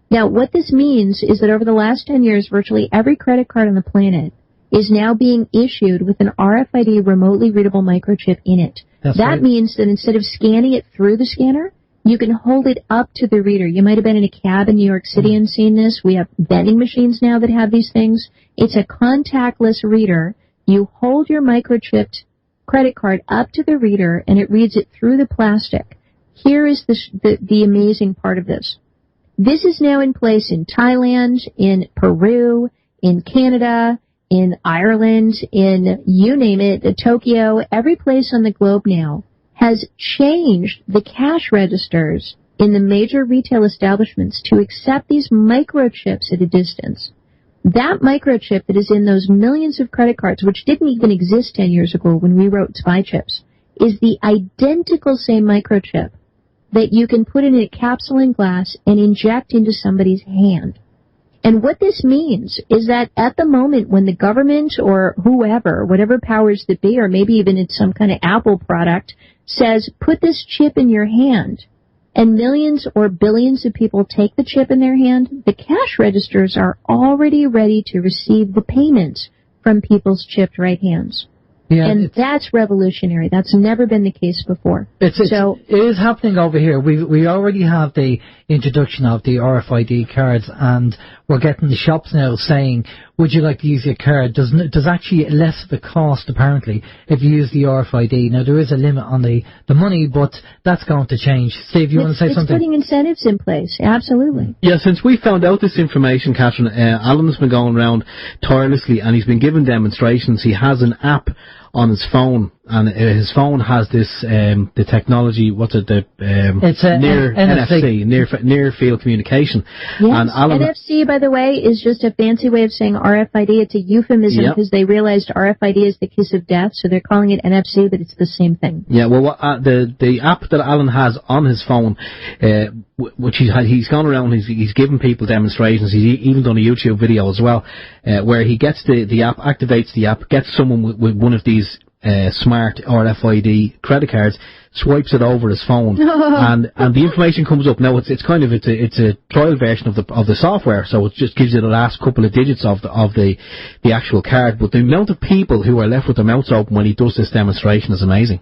Now, what this means is that over the last 10 years, virtually every credit card on the planet is now being issued with an RFID remotely readable microchip in it. That's that right. means that instead of scanning it through the scanner, you can hold it up to the reader. You might have been in a cab in New York City and seen this. We have vending machines now that have these things. It's a contactless reader. You hold your microchipped credit card up to the reader, and it reads it through the plastic. Here is the amazing part of this. This is now in place in Thailand, in Peru, in Canada, in Ireland, in you name it, Tokyo. Every place on the globe now has changed the cash registers in the major retail establishments to accept these microchips at a distance. That microchip that is in those millions of credit cards, which didn't even exist 10 years ago when we wrote Spy Chips, is the identical same microchip that you can put in a capsule in glass and inject into somebody's hand. And what this means is that at the moment when the government or whoever, whatever powers that be, or maybe even it's some kind of Apple product, says, put this chip in your hand, and millions or billions of people take the chip in their hand, the cash registers are already ready to receive the payments from people's chipped right hands. Yeah, and that's revolutionary. That's never been the case before. It is happening over here. We already have the introduction of the RFID cards, and we're getting the shops now saying, would you like to use your card? There's actually less of a cost, apparently, if you use the RFID. Now, there is a limit on the money, but that's going to change. Steve, you want to say something? It's putting incentives in place. Absolutely. Yeah, since we found out this information, Katherine, Alan's been going around tirelessly, and he's been giving demonstrations. He has an app on his phone, and his phone has this the technology. What's it? It's near NFC, near field communication. Yes. And Alan, NFC, by the way, is just a fancy way of saying RFID. It's a euphemism because they realized RFID is the kiss of death, so they're calling it NFC, but it's the same thing. Yeah. Well, the app that Alan has on his phone, which he's gone around, he's given people demonstrations. He's even done a YouTube video as well, where he gets the app, activates the app, gets someone with one of these smart RFID credit cards, swipes it over his phone, and the information comes up. Now it's a trial version of the software, so it just gives you the last couple of digits of the actual card. But the amount of people who are left with their mouths open when he does this demonstration is amazing.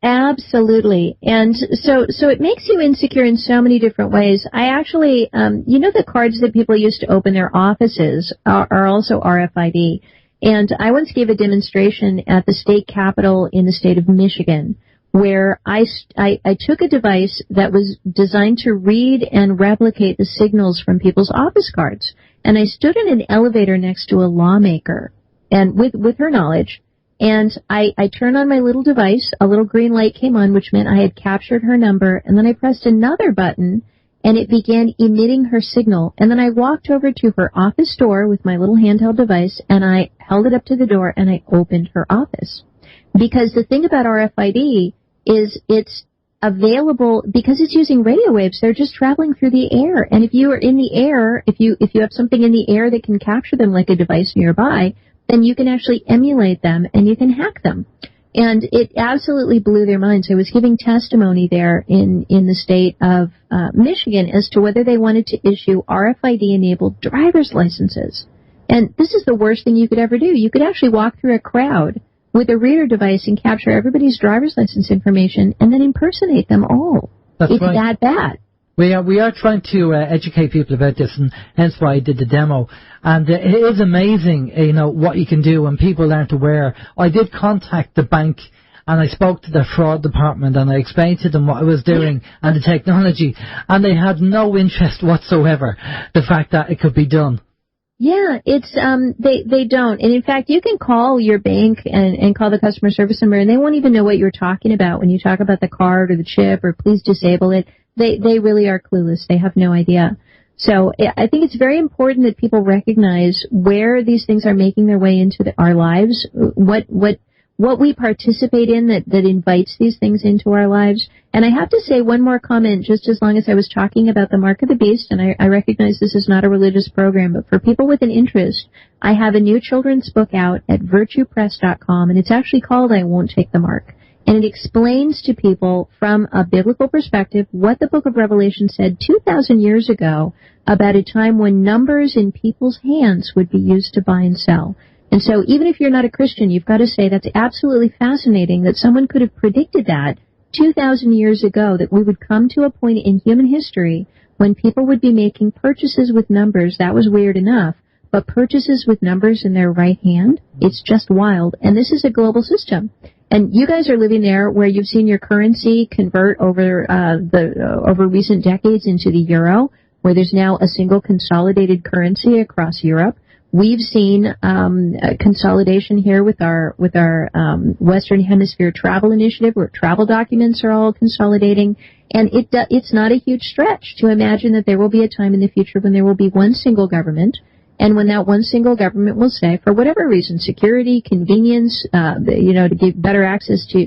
Absolutely. And so it makes you insecure in so many different ways. I actually, the cards that people use to open their offices are also RFID. And I once gave a demonstration at the state capitol in the state of Michigan, where I took a device that was designed to read and replicate the signals from people's office cards. And I stood in an elevator next to a lawmaker, and with her knowledge, and I turned on my little device, a little green light came on, which meant I had captured her number, and then I pressed another button, and it began emitting her signal. And then I walked over to her office door with my little handheld device, and I held it up to the door, and I opened her office. Because the thing about RFID is it's available, because it's using radio waves, they're just traveling through the air. And if you are in the air, if you have something in the air that can capture them like a device nearby, then you can actually emulate them and you can hack them. And it absolutely blew their minds. I was giving testimony there in the state of Michigan as to whether they wanted to issue RFID-enabled driver's licenses. And this is the worst thing you could ever do. You could actually walk through a crowd with a reader device and capture everybody's driver's license information and then impersonate them all. It's that bad. We are trying to educate people about this, and hence why I did the demo. And it is amazing, what you can do when people aren't aware. I did contact the bank, and I spoke to the fraud department, and I explained to them what I was doing and the technology, and they had no interest whatsoever, the fact that it could be done. Yeah, it's they don't. And in fact, you can call your bank and call the customer service number, and they won't even know what you're talking about when you talk about the card or the chip or please disable it. They really are clueless. They have no idea. So I think it's very important that people recognize where these things are making their way into our lives, what we participate in that invites these things into our lives. And I have to say one more comment, just as long as I was talking about the mark of the beast, and I recognize this is not a religious program, but for people with an interest, I have a new children's book out at virtuepress.com, and it's actually called I Won't Take the Mark. And it explains to people from a biblical perspective what the book of Revelation said 2,000 years ago about a time when numbers in people's hands would be used to buy and sell. And so even if you're not a Christian, you've got to say that's absolutely fascinating that someone could have predicted that 2,000 years ago, that we would come to a point in human history when people would be making purchases with numbers. That was weird enough. But purchases with numbers in their right hand, it's just wild. And this is a global system. And you guys are living there where you've seen your currency convert over over recent decades into the euro, where there's now a single consolidated currency across Europe. We've seen consolidation here with our Western Hemisphere travel initiative, where travel documents are all consolidating. And it's not a huge stretch to imagine that there will be a time in the future when there will be one single government. And when that one single government will say, for whatever reason, security, convenience, to give better access to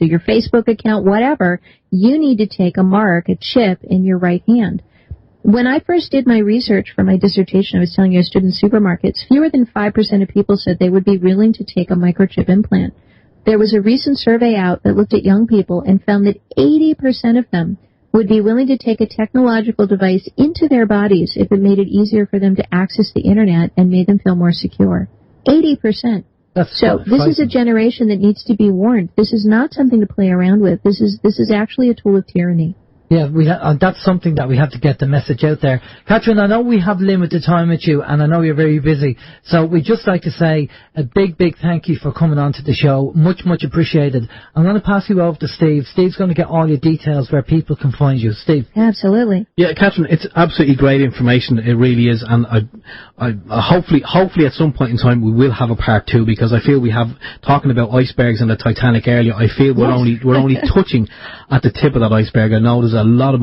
your Facebook account, whatever, you need to take a mark, a chip in your right hand. When I first did my research for my dissertation, I was telling you I stood in supermarkets, fewer than 5% of people said they would be willing to take a microchip implant. There was a recent survey out that looked at young people and found that 80% of them would be willing to take a technological device into their bodies if it made it easier for them to access the internet and made them feel more secure. 80%. So this is a generation that needs to be warned. This is not something to play around with. This is actually a tool of tyranny. Yeah, that's something that we have to get the message out there. Katherine, I know we have limited time with you, and I know you're very busy, so we'd just like to say a big, big thank you for coming on to the show. Much, much appreciated. I'm going to pass you over to Steve. Steve's going to get all your details where people can find you. Steve. Absolutely. Yeah, Katherine, it's absolutely great information. It really is, and I hopefully at some point in time we will have a part 2, because I feel we have, talking about icebergs and the Titanic earlier, I feel we're only touching at the tip of that iceberg. I know there's a lot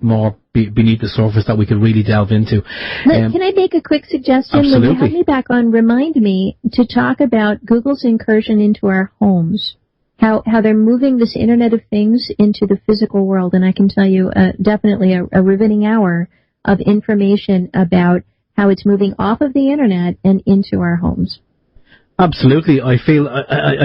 more beneath the surface that we could really delve into. Can I make a quick suggestion? Absolutely. When you have me back on, remind me to talk about Google's incursion into our homes, how they're moving this Internet of Things into the physical world. And I can tell you definitely a riveting hour of information about how it's moving off of the Internet and into our homes. Absolutely. I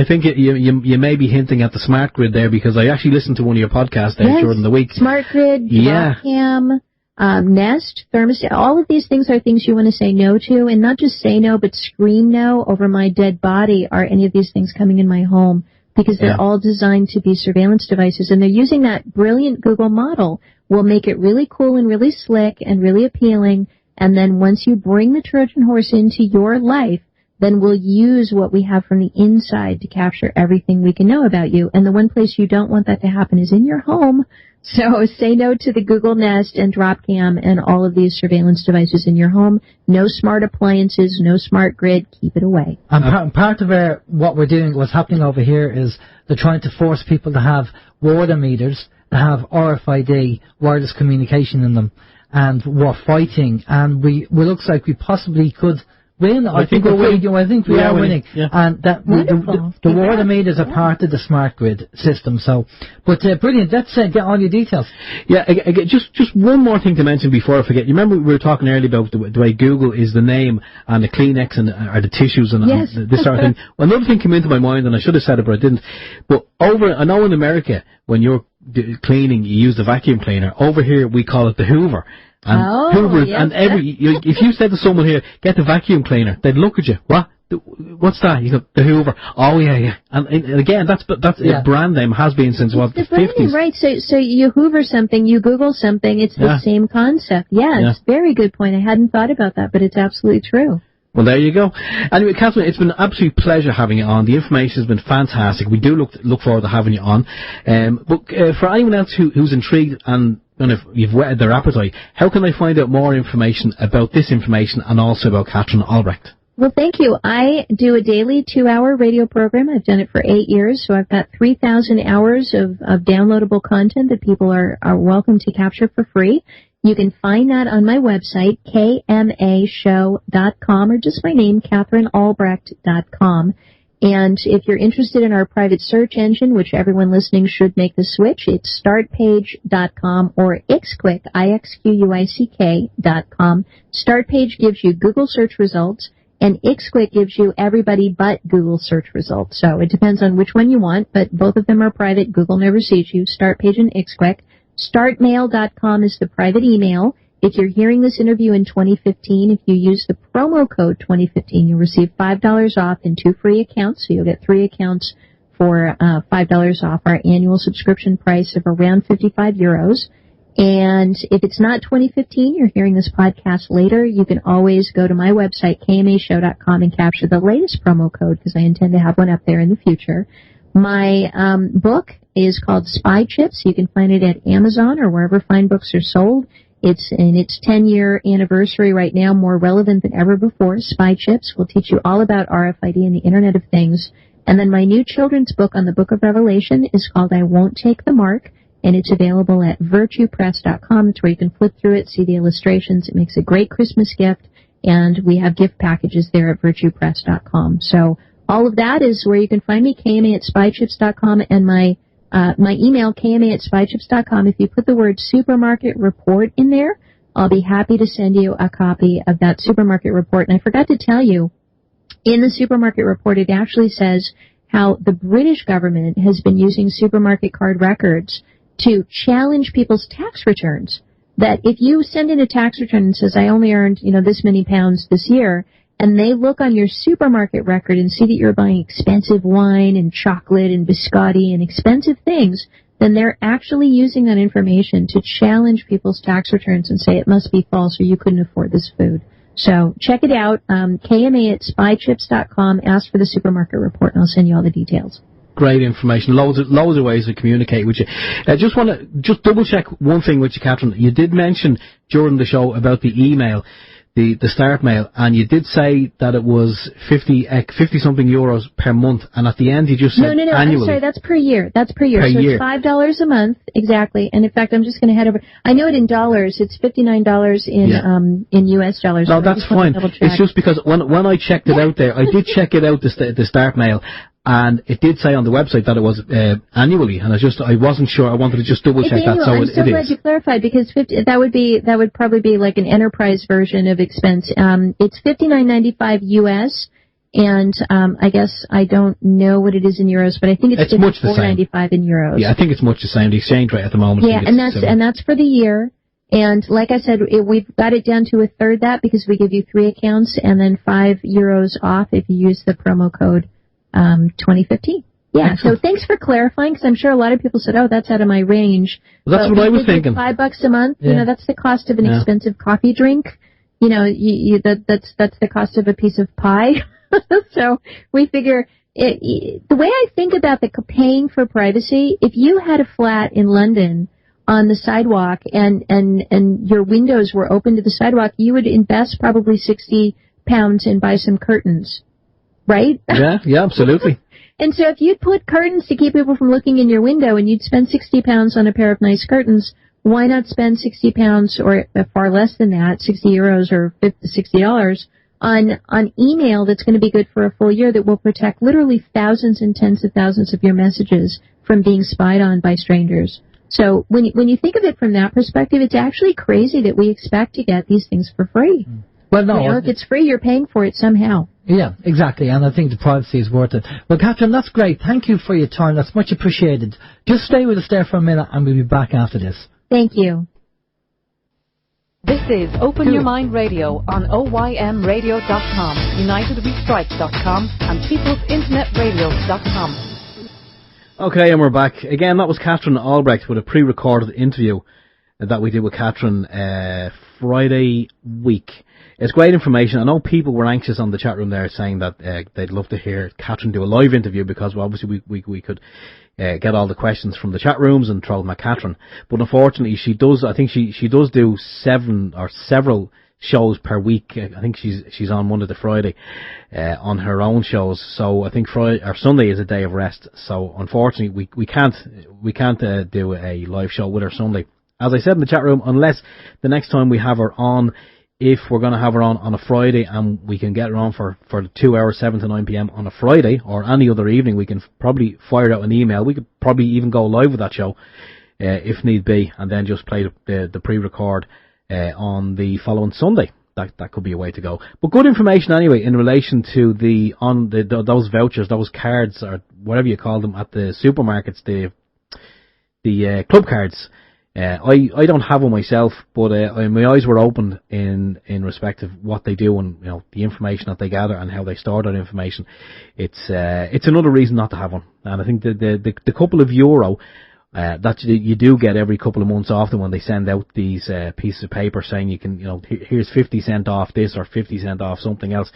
think you may be hinting at the smart grid there, because I actually listened to one of your podcasts there during the week. Smart grid, Dropcam, Nest, thermostat, all of these things are things you want to say no to, and not just say no, but scream no over my dead body. Are any of these things coming in my home? Because they're all designed to be surveillance devices, and they're using that brilliant Google model. We'll make it really cool and really slick and really appealing, and then once you bring the Trojan horse into your life, then we'll use what we have from the inside to capture everything we can know about you. And the one place you don't want that to happen is in your home. So say no to the Google Nest and Dropcam and all of these surveillance devices in your home. No smart appliances, no smart grid. Keep it away. And part of what we're doing, what's happening over here, is they're trying to force people to have water meters, to have RFID, wireless communication in them. And we're fighting. And it looks like we possibly could win. I think we're winning. I think we are winning. Yeah. And that the water meters are part of the smart grid system. So, but brilliant. Let's get all your details. Yeah. Just one more thing to mention before I forget. You remember we were talking earlier about the way Google is the name and the Kleenex and are the tissues and this sort of thing. Well, another thing came into my mind, and I should have said it, but I didn't. But I know in America, when you're cleaning, you use the vacuum cleaner. Over here, we call it the Hoover. And Hoover, and if you said to someone here, get the vacuum cleaner, they'd look at you. What? What's that? You go, the Hoover. Oh yeah. And again, that's a brand name, has been since what, the 50s. Right. So you Hoover something, you Google something, it's the same concept. Yeah, it's a very good point. I hadn't thought about that, but it's absolutely true. Well, there you go. Anyway, Katherine, it's been an absolute pleasure having you on. The information has been fantastic. We do look forward to having you on. But for anyone else who's intrigued and if you've whetted their appetite, how can they find out more information about this information and also about Katherine Albrecht? Well, thank you. I do a daily 2-hour radio program. I've done it for 8 years, so I've got 3,000 hours of downloadable content that people are welcome to capture for free. You can find that on my website, kmashow.com, or just my name, KatherineAlbrecht.com. And if you're interested in our private search engine, which everyone listening should make the switch, it's startpage.com or Ixquick, IXQUICK.com. Startpage gives you Google search results, and Ixquick gives you everybody but Google search results. So it depends on which one you want, but both of them are private. Google never sees you, Startpage and Ixquick. Startmail.com is the private email. If you're hearing this interview in 2015, if you use the promo code 2015, you'll receive $5 off and 2 free accounts. So you'll get 3 accounts for $5 off our annual subscription price of around €55. And if it's not 2015, you're hearing this podcast later, you can always go to my website, kmashow.com, and capture the latest promo code, because I intend to have one up there in the future. My book is called Spy Chips. You can find it at Amazon or wherever fine books are sold. It's in its 10-year anniversary right now, more relevant than ever before. Spy Chips will teach you all about RFID and the Internet of Things. And then my new children's book on the Book of Revelation is called I Won't Take the Mark, and it's available at virtuepress.com. It's where you can flip through it, see the illustrations. It makes a great Christmas gift, and we have gift packages there at virtuepress.com. So all of that is where you can find me, KMA@spychips.com, and my email, KMA@spychips.com. If you put the word supermarket report in there, I'll be happy to send you a copy of that supermarket report. And I forgot to tell you, in the supermarket report, it actually says how the British government has been using supermarket card records to challenge people's tax returns. That if you send in a tax return and says, I only earned, this many pounds this year, and they look on your supermarket record and see that you're buying expensive wine and chocolate and biscotti and expensive things, then they're actually using that information to challenge people's tax returns and say it must be false or you couldn't afford this food. So check it out, KMA@spychips.com. Ask for the supermarket report, and I'll send you all the details. Great information. Loads of ways to communicate with you. I just want to double check one thing with you, Katherine. You did mention during the show about the email, the start mail, and you did say that it was 50 something euros per month, and at the end you just said annually. I'm sorry, that's per year. That's per year. It's $5 a month, exactly. And in fact, I'm just going to head over. I know it in dollars. It's $59 in US dollars. No, that's fine. It's just because when I checked it out there, I did check it out, the start mail, and it did say on the website that it was annually, and I wasn't sure. I wanted to just double check that. So I'm so glad you clarified, because that would probably be like an enterprise version of expense. It's $59.95 US, and I guess I don't know what it is in euros, but I think it's $54.95 in euros. Yeah, I think it's much the same. The exchange rate at the moment. Yeah, and that's for the year. And like I said, we've got it down to a third that, because we give you 3 accounts and then €5 off if you use the promo code 2015. Yeah, excellent. So thanks for clarifying, because I'm sure a lot of people said, oh, that's out of my range. Well, that's what I was thinking. $5 a month, that's the cost of an expensive coffee drink. That's the cost of a piece of pie. So we figure, the way I think about the paying for privacy, if you had a flat in London on the sidewalk and your windows were open to the sidewalk, you would invest probably £60 and buy some curtains. Right? Yeah, absolutely. And so if you'd put curtains to keep people from looking in your window, and you'd spend £60 on a pair of nice curtains, why not spend £60 or far less than that, €60 or $60 on email that's going to be good for a full year, that will protect literally thousands and tens of thousands of your messages from being spied on by strangers. So when you think of it from that perspective, it's actually crazy that we expect to get these things for free. Well, no. If it's free, you're paying for it somehow. Yeah, exactly, and I think the privacy is worth it. Well, Katherine, that's great. Thank you for your time. That's much appreciated. Just stay with us there for a minute, and we'll be back after this. Thank you. This is Open Your Mind Radio on OYMradio.com, UnitedWeStrike.com, and PeoplesInternetRadio.com. Okay, and we're back. Again, that was Katherine Albrecht with a pre-recorded interview that we did with Katherine Friday week. It's great information. I know people were anxious on the chat room there, saying that they'd love to hear Katherine do a live interview, because obviously we could get all the questions from the chat rooms and throw them at Katherine. But unfortunately, she does. I think she does do several shows per week. I think she's on Monday to Friday on her own shows. So I think Friday or Sunday is a day of rest. So unfortunately, we can't do a live show with her Sunday. As I said in the chat room, unless the next time we have her on, if we're going to have her on a Friday and we can get her on for 2 hours, 7 to 9 p.m. on a Friday or any other evening, we can probably fire out an email. We could probably even go live with that show if need be, and then just play the pre-record on the following Sunday. That could be a way to go. But good information anyway in relation to those vouchers, those cards, or whatever you call them at the supermarkets, the club cards. I don't have one myself, but my eyes were opened in respect of what they do and the information that they gather and how they store that information. It's another reason not to have one. And I think the couple of euro that you do get every couple of months often when they send out these pieces of paper saying you can here's 50 cent off this or 50 cent off something else.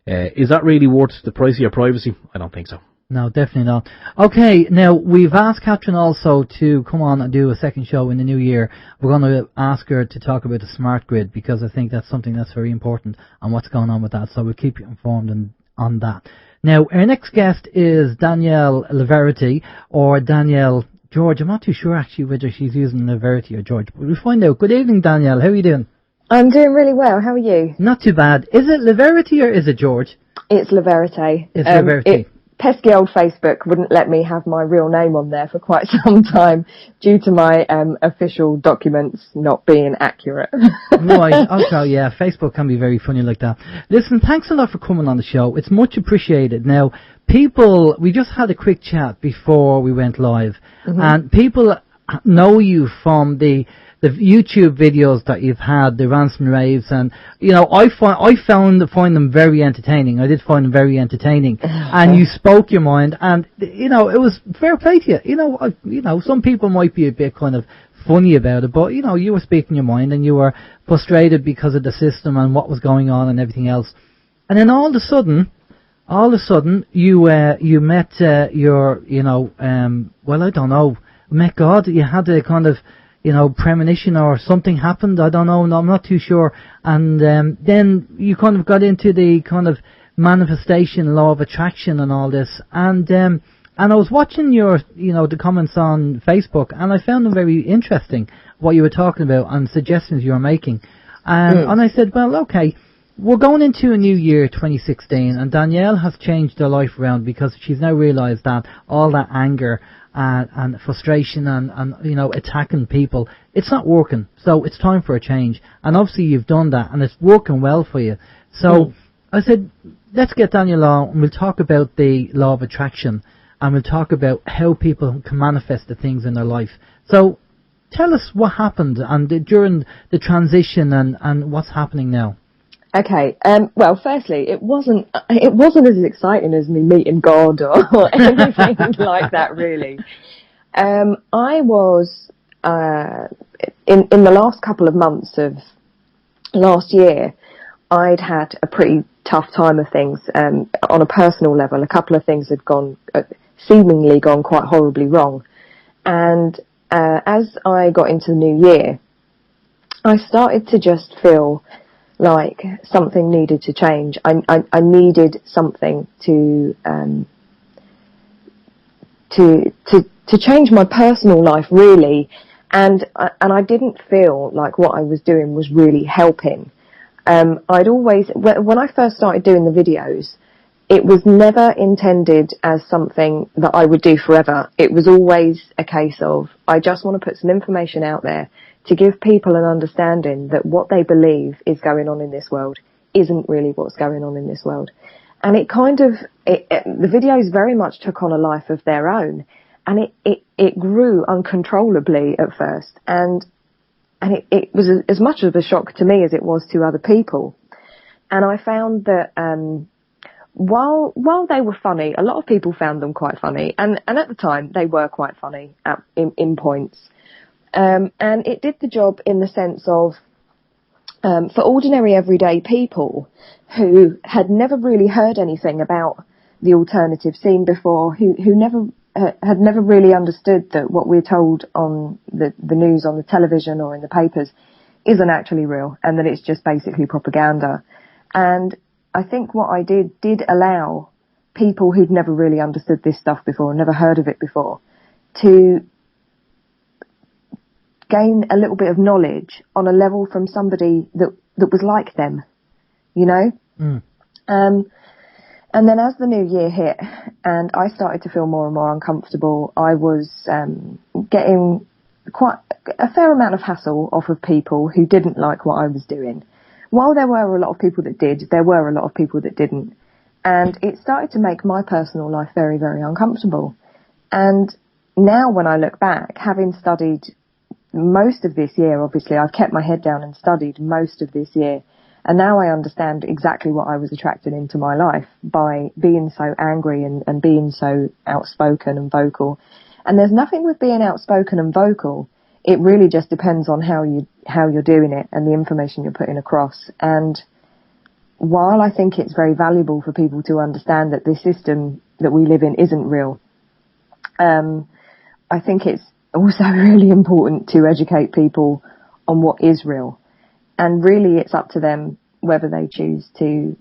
Is that really worth the price of your privacy? I don't think so. No, definitely not. Okay, now we've asked Katherine also to come on and do a second show in the new year. We're going to ask her to talk about the smart grid, because I think that's something that's very important and what's going on with that. So we'll keep you informed on that. Now, our next guest is Danielle Lity, or Danielle George. I'm not too sure actually whether she's using Véritié or George, but we'll find out. Good evening, Danielle. How are you doing? I'm doing really well. How are you? Not too bad. Is it Véritié or is it George? It's Véritié. It's Véritié. pesky old Facebook wouldn't let me have my real name on there for quite some time due to my official documents not being accurate. Right, okay, yeah, Facebook can be very funny like that. Listen, thanks a lot for coming on the show. It's much appreciated. Now, people, we just had a quick chat before we went live, and people know you from the YouTube videos that you've had, the ransom raves, and I find them very entertaining. I did find them very entertaining, and you spoke your mind, and it was fair play to you. Some people might be a bit kind of funny about it, but you were speaking your mind, and you were frustrated because of the system and what was going on and everything else, and then all of a sudden you met well, I don't know, met God. You had a kind of premonition, or something happened, I don't know, I'm not too sure, and then you kind of got into the kind of manifestation, law of attraction and all this, and I was watching your, the comments on Facebook, and I found them very interesting, what you were talking about and suggestions you were making, and I said, well, okay, we're going into a new year, 2016, and Danielle has changed her life around because she's now realised that all that anger and frustration and attacking people, it's not working, so it's time for a change, and obviously you've done that and it's working well for you. So I said, let's get Danielle on and we'll talk about the law of attraction, and we'll talk about how people can manifest the things in their life. So tell us what happened and during the transition and what's happening now. Okay. Well, firstly, it wasn't as exciting as me meeting God or anything like that, really. I was in the last couple of months of last year, I'd had a pretty tough time of things. On a personal level, a couple of things had seemingly gone quite horribly wrong, and as I got into the new year, I started to just feel like something needed to change. I needed something to change my personal life, really, and I didn't feel like what I was doing was really helping. I'd always, when I first started doing the videos, it was never intended as something that I would do forever. It was always a case of, I just want to put some information out there to give people an understanding that what they believe is going on in this world isn't really what's going on in this world. And it kind of, the videos very much took on a life of their own, and it grew uncontrollably at first, and it was as much of a shock to me as it was to other people. And I found that while they were funny, a lot of people found them quite funny, and at the time they were quite funny in points. And it did the job in the sense of, for ordinary everyday people who had never really heard anything about the alternative scene before, who never had never really understood that what we're told on the news, on the television or in the papers isn't actually real, and that it's just basically propaganda. And I think what I did allow people who'd never really understood this stuff before, never heard of it before, to gain a little bit of knowledge on a level from somebody that was like them, and then as the new year hit and I started to feel more and more uncomfortable, I was getting quite a fair amount of hassle off of people who didn't like what I was doing. While there were a lot of people that did, there were a lot of people that didn't, and it started to make my personal life very, very uncomfortable. And now when I look back, having studied most of this year, obviously I've kept my head down and studied most of this year, and now I understand exactly what I was attracted into my life by being so angry and being so outspoken and vocal. And there's nothing with being outspoken and vocal. It really just depends on how you're doing it and the information you're putting across. And while I think it's very valuable for people to understand that the system that we live in isn't real, I think it's also really important to educate people on what is real. And really it's up to them whether they choose to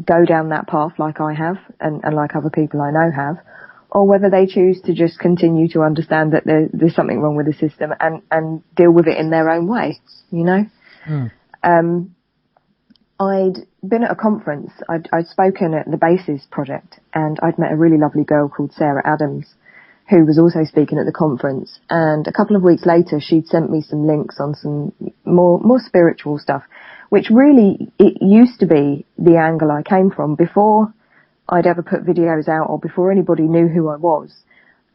go down that path like I have and like other people I know have, or whether they choose to just continue to understand that there's something wrong with the system and deal with it in their own way, I'd been at a conference. I'd spoken at the Bases Project, and I'd met a really lovely girl called Sarah Adams, who was also speaking at the conference. And a couple of weeks later, she'd sent me some links on some more spiritual stuff, which really, it used to be the angle I came from before I'd ever put videos out or before anybody knew who I was.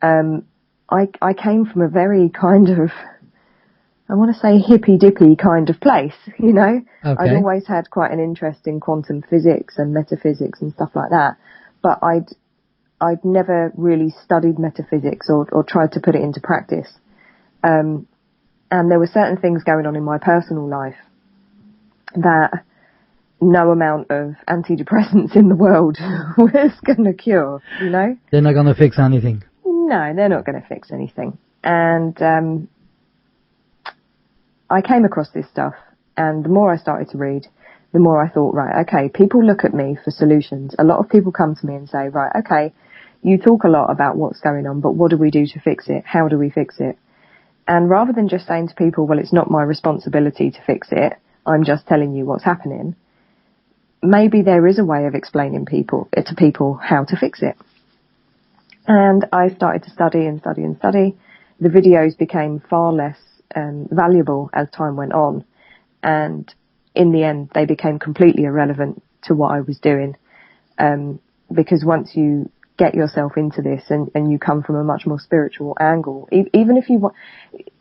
I came from a very kind of, I want to say hippy-dippy kind of place, you know. Okay. I'd always had quite an interest in quantum physics and metaphysics and stuff like that, but I'd never really studied metaphysics or tried to put it into practice. And there were certain things going on in my personal life that no amount of antidepressants in the world was going to cure, you know. They're not going to fix anything. No, they're not going to fix anything. And I came across this stuff, and the more I started to read, the more I thought, right, okay, people look at me for solutions. A lot of people come to me and say, right, okay, you talk a lot about what's going on, but what do we do to fix it? How do we fix it? And rather than just saying to people, well, it's not my responsibility to fix it, I'm just telling you what's happening, maybe there is a way of explaining to people how to fix it. And I started to study and study and study. The videos became far less valuable as time went on, and in the end they became completely irrelevant to what I was doing, because once you get yourself into this and you come from a much more spiritual angle, even if you want,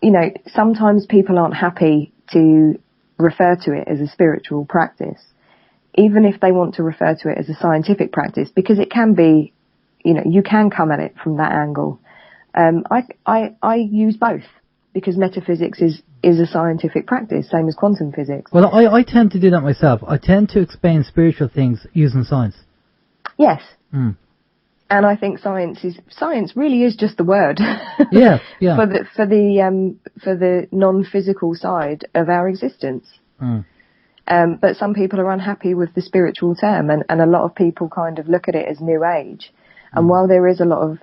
you know, sometimes people aren't happy to refer to it as a spiritual practice, even if they want to refer to it as a scientific practice, because it can be, you know, you can come at it from that angle. I use both, because metaphysics is a scientific practice, same as quantum physics. Well, I tend to do that myself. I tend to explain spiritual things using science. Yes. Mm. And I think science really is just the word. Yeah. for the non-physical side of our existence. Mm. But some people are unhappy with the spiritual term, and a lot of people kind of look at it as New Age. And while there is a lot of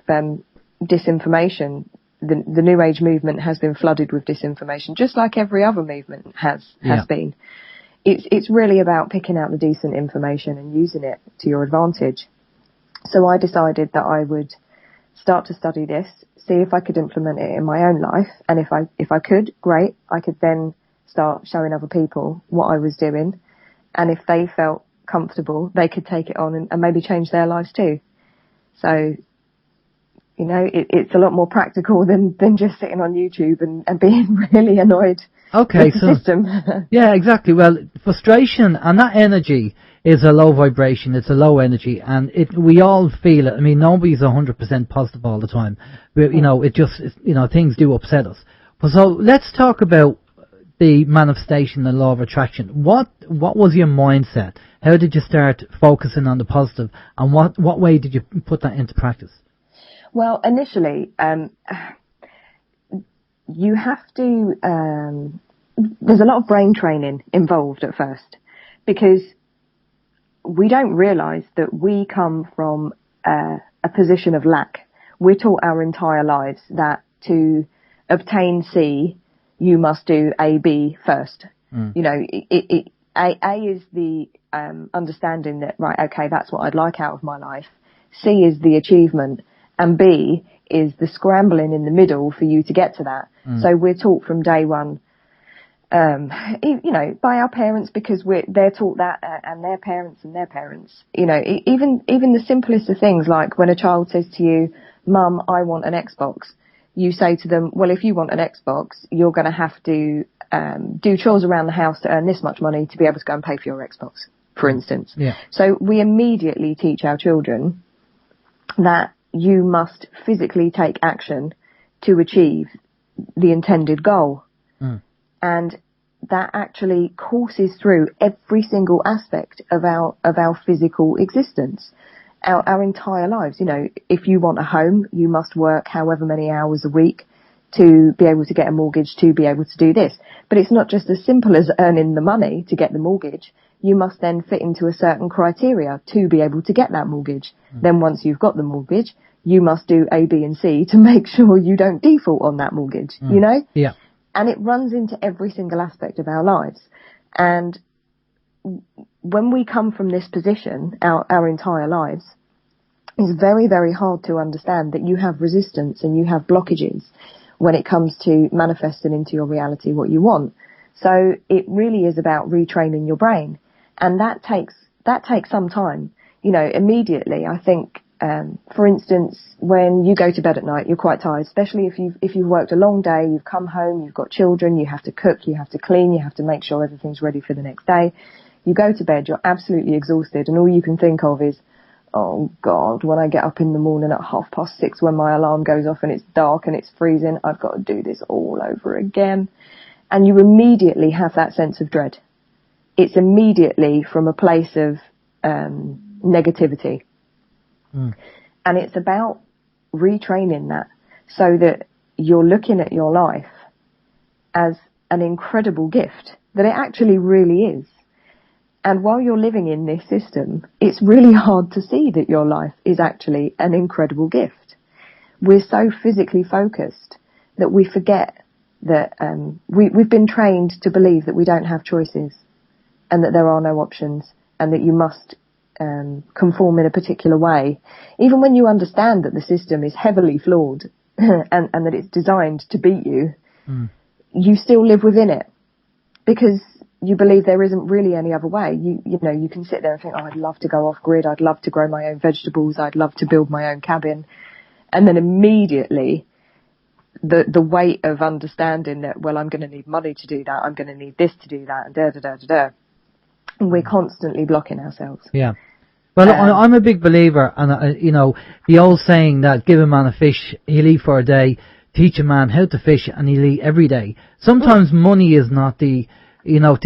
disinformation, the New Age movement has been flooded with disinformation, just like every other movement has been. It's really about picking out the decent information and using it to your advantage. So I decided that I would start to study this, see if I could implement it in my own life, and if I could, great, I could then start showing other people what I was doing, and if they felt comfortable, they could take it on and maybe change their lives too. So, you know, it's a lot more practical than just sitting on YouTube and being really annoyed with the system. Yeah, exactly. Well, frustration and that energy is a low vibration. It's a low energy, and we all feel it. I mean, nobody's 100% positive all the time. But, you know, things do upset us. But so let's talk about the manifestation and law of attraction. What was your mindset? How did you start focusing on the positive, and what way did you put that into practice? Well, initially, you have to, there's a lot of brain training involved at first, because we don't realise that we come from a position of lack. We're taught our entire lives that to obtain C, you must do A, B first. Mm. You know, A is the understanding that, right, okay, that's what I'd like out of my life. C is the achievement, and B is the scrambling in the middle for you to get to that. Mm. So we're taught from day one, you know, by our parents, because they're taught that, and their parents and their parents. You know, even the simplest of things, like when a child says to you, "Mum, I want an Xbox," you say to them, "Well, if you want an Xbox, you're going to have to do chores around the house to earn this much money to be able to go and pay for your Xbox," for instance. Yeah. So we immediately teach our children that you must physically take action to achieve the intended goal. Mm. And that actually courses through every single aspect of our physical existence, our entire lives. You know, if you want a home, you must work however many hours a week to be able to get a mortgage, to be able to do this. But it's not just as simple as earning the money to get the mortgage. You must then fit into a certain criteria to be able to get that mortgage. Mm. Then once you've got the mortgage, you must do A, B, and C to make sure you don't default on that mortgage, you know? And it runs into every single aspect of our lives. And when we come from this position, our entire lives, it's very, very hard to understand that you have resistance and you have blockages when it comes to manifesting into your reality what you want. So it really is about retraining your brain. And that takes some time. You know, immediately, I think, for instance, when you go to bed at night, you're quite tired, especially if you've worked a long day, you've come home, you've got children, you have to cook, you have to clean, you have to make sure everything's ready for the next day. You go to bed, you're absolutely exhausted, and all you can think of is, oh God, when I get up in the morning at 6:30 when my alarm goes off and it's dark and it's freezing, I've got to do this all over again. And you immediately have that sense of dread. It's immediately from a place of negativity. And it's about retraining that so that you're looking at your life as an incredible gift, that it actually really is. And while you're living in this system, it's really hard to see that your life is actually an incredible gift. We're so physically focused that we forget that we've been trained to believe that we don't have choices and that there are no options and that you must conform in a particular way. Even when you understand that the system is heavily flawed and that it's designed to beat you, you still live within it because you believe there isn't really any other way. You know, you can sit there and think, oh, I'd love to go off grid. I'd love to grow my own vegetables. I'd love to build my own cabin. And then immediately the weight of understanding that, well, I'm going to need money to do that. I'm going to need this to do that, and da-da-da-da-da. And we're constantly blocking ourselves. Yeah. Well, I'm a big believer, and you know, the old saying that give a man a fish, he'll eat for a day. Teach a man how to fish, and he'll eat every day. Sometimes money is not to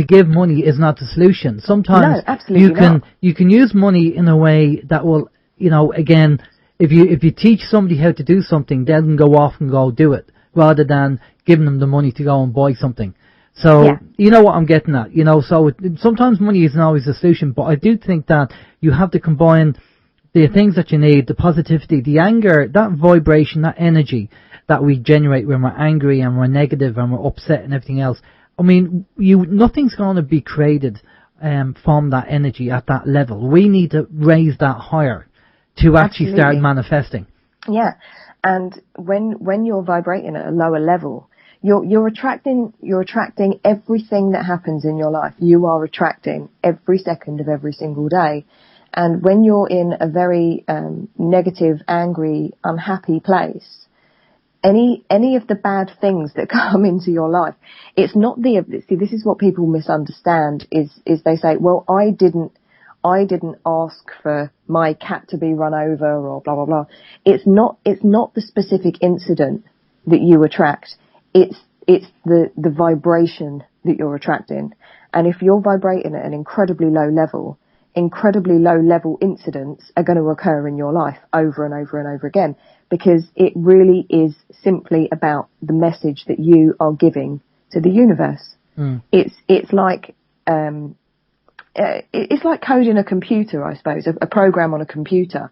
give money is not the solution. Sometimes you can use money in a way that will, you know, again, if you teach somebody how to do something, they can go off and go do it, rather than giving them the money to go and buy something. So, you know what I'm getting at, you know, so sometimes money isn't always the solution, but I do think that you have to combine the things that you need, the positivity, the anger, that vibration, that energy that we generate when we're angry and we're negative and we're upset and everything else. I mean, nothing's going to be created from that energy at that level. We need to raise that higher to actually start manifesting. Yeah, and when you're vibrating at a lower level, you're attracting everything that happens in your life. You are attracting every second of every single day. And when you're in a very negative, angry, unhappy place, any of the bad things that come into your life, it's not this is what people misunderstand is they say, well, I didn't ask for my cat to be run over or blah blah blah. It's not the specific incident that you attract. It's the vibration that you're attracting. And if you're vibrating at an incredibly low level incidents are going to occur in your life over and over and over again, because it really is simply about the message that you are giving to the universe. It's like coding a computer, I suppose, a program on a computer.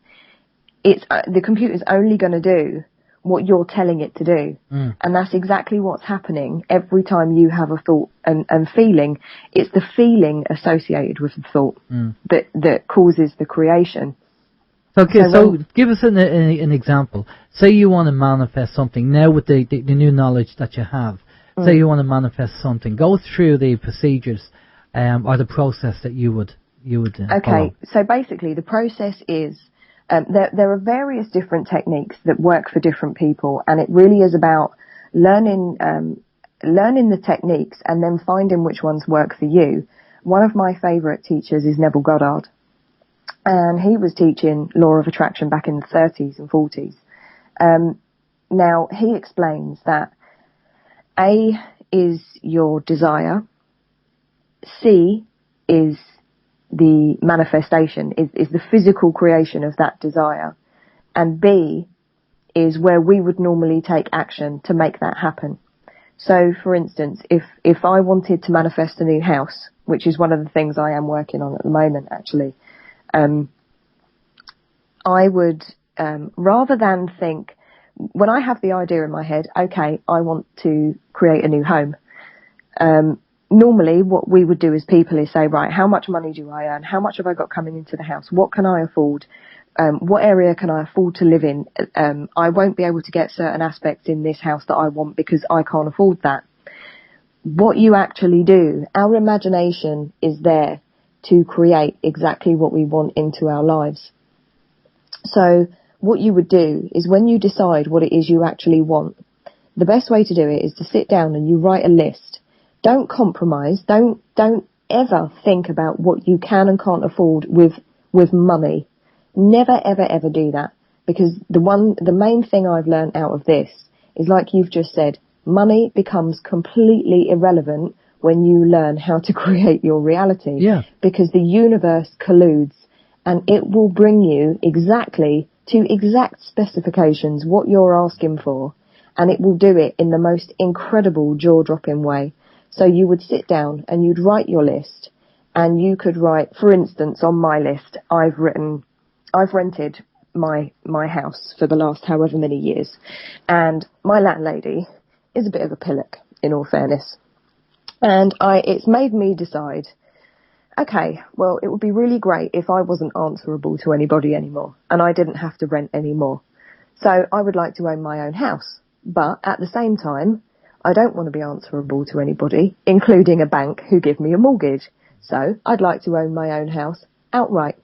It's the computer's only going to do what you're telling it to do. And that's exactly what's happening every time you have a thought and feeling. It's the feeling associated with the thought that causes the creation. Okay, so give us an example. Say you want to manifest something now with the new knowledge that you have. Say you want to manifest something. Go through the procedures or the process that you would follow. So basically the process is there are various different techniques that work for different people, and it really is about learning the techniques and then finding which ones work for you. One of my favourite teachers is Neville Goddard, and he was teaching Law of Attraction back in the 30s and 40s. Now, he explains that A is your desire, C is the manifestation, is the physical creation of that desire, and B is where we would normally take action to make that happen. So, for instance, if I wanted to manifest a new house, which is one of the things I am working on at the moment, actually, I would, rather than think, when I have the idea in my head, okay, I want to create a new home, normally what we would do as people is say, right, how much money do I earn? How much have I got coming into the house? What can I afford? What area can I afford to live in? I won't be able to get certain aspects in this house that I want because I can't afford that. What you actually do, our imagination is there to create exactly what we want into our lives. So what you would do is when you decide what it is you actually want, the best way to do it is to sit down and you write a list. Don't compromise. Don't ever think about what you can and can't afford with money. Never, ever, ever do that. Because the main thing I've learned out of this is, like you've just said, money becomes completely irrelevant when you learn how to create your reality. Yeah. Because the universe colludes and it will bring you exactly to exact specifications what you're asking for. And it will do it in the most incredible jaw-dropping way. So you would sit down and you'd write your list, and you could write, for instance, on my list, I've rented my house for the last however many years, and my landlady is a bit of a pillock, in all fairness. And it's made me decide, okay, well, it would be really great if I wasn't answerable to anybody anymore, and I didn't have to rent anymore. So I would like to own my own house. But at the same time, I don't want to be answerable to anybody, including a bank who give me a mortgage. So I'd like to own my own house outright.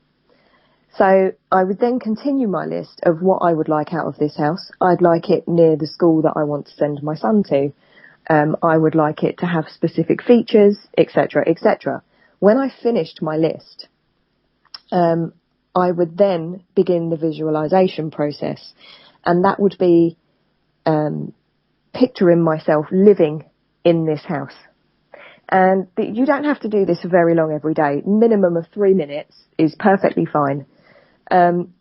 So I would then continue my list of what I would like out of this house. I'd like it near the school that I want to send my son to. I would like it to have specific features, etc., etc. When I finished my list, I would then begin the visualization process. And that would be picturing myself living in this house. And you don't have to do this for very long every day. Minimum of 3 minutes is perfectly fine.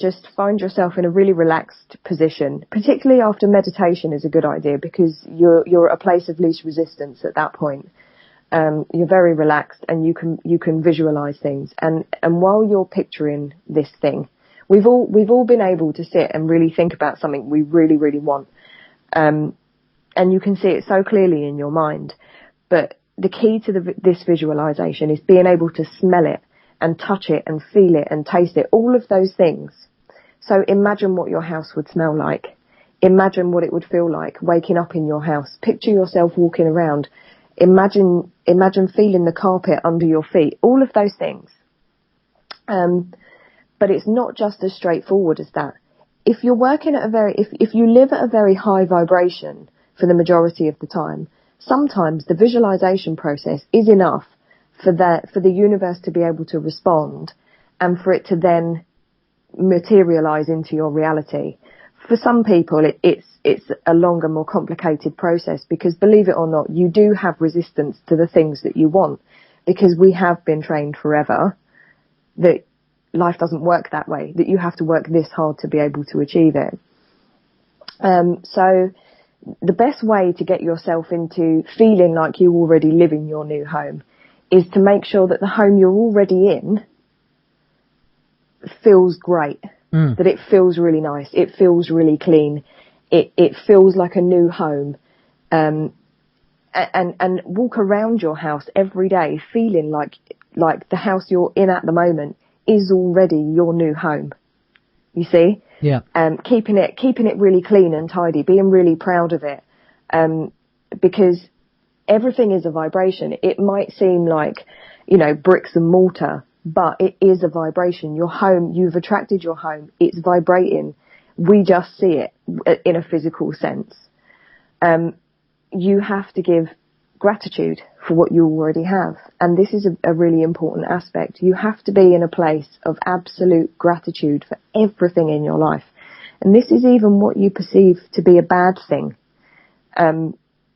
Just find yourself in a really relaxed position, particularly after meditation is a good idea because you're at a place of least resistance at that point. You're very relaxed and you can visualize things. And while you're picturing this thing, we've all been able to sit and really think about something we really, really want. And you can see it so clearly in your mind. But the key to this visualization is being able to smell it and touch it and feel it and taste it, all of those things. So imagine what your house would smell like. Imagine what it would feel like waking up in your house. Picture yourself walking around. Imagine feeling the carpet under your feet, all of those things. But it's not just as straightforward as that. If you're working at if you live at a very high vibration for the majority of the time, sometimes the visualization process is enough for the universe to be able to respond and for it to then materialize into your reality. For some people, it's a longer, more complicated process because, believe it or not, you do have resistance to the things that you want because we have been trained forever that life doesn't work that way, that you have to work this hard to be able to achieve it. So the best way to get yourself into feeling like you already live in your new home is to make sure that the home you're already in feels great, that it feels really nice, it feels really clean, it feels like a new home, and walk around your house every day feeling like the house you're in at the moment is already your new home. You see? Yeah. Keeping it really clean and tidy, being really proud of it, because everything is a vibration. It might seem like, bricks and mortar, but it is a vibration. Your home, you've attracted your home. It's vibrating. We just see it in a physical sense. You have to give gratitude for what you already have. And this is a really important aspect. You have to be in a place of absolute gratitude for everything in your life. And this is even what you perceive to be a bad thing.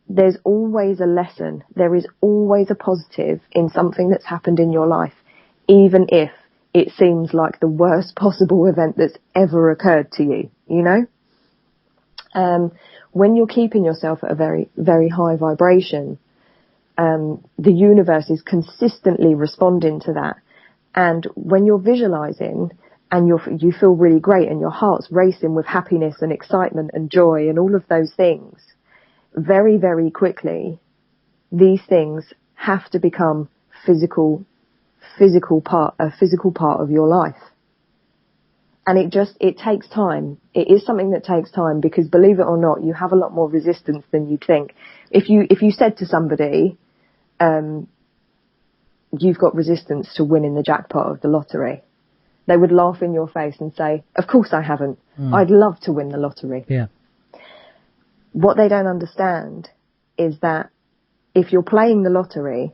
There's always a lesson. There is always a positive in something that's happened in your life, even if it seems like the worst possible event that's ever occurred to you, when you're keeping yourself at a very, very high vibration, the universe is consistently responding to that. And when you're visualizing and you feel really great and your heart's racing with happiness and excitement and joy and all of those things, very, very quickly, these things have to become a physical part of your life. And it takes time. It is something that takes time, because believe it or not, you have a lot more resistance than you'd think. If you said to somebody, you've got resistance to winning the jackpot of the lottery, they would laugh in your face and say, of course I haven't. I'd love to win the lottery. Yeah. What they don't understand is that if you're playing the lottery,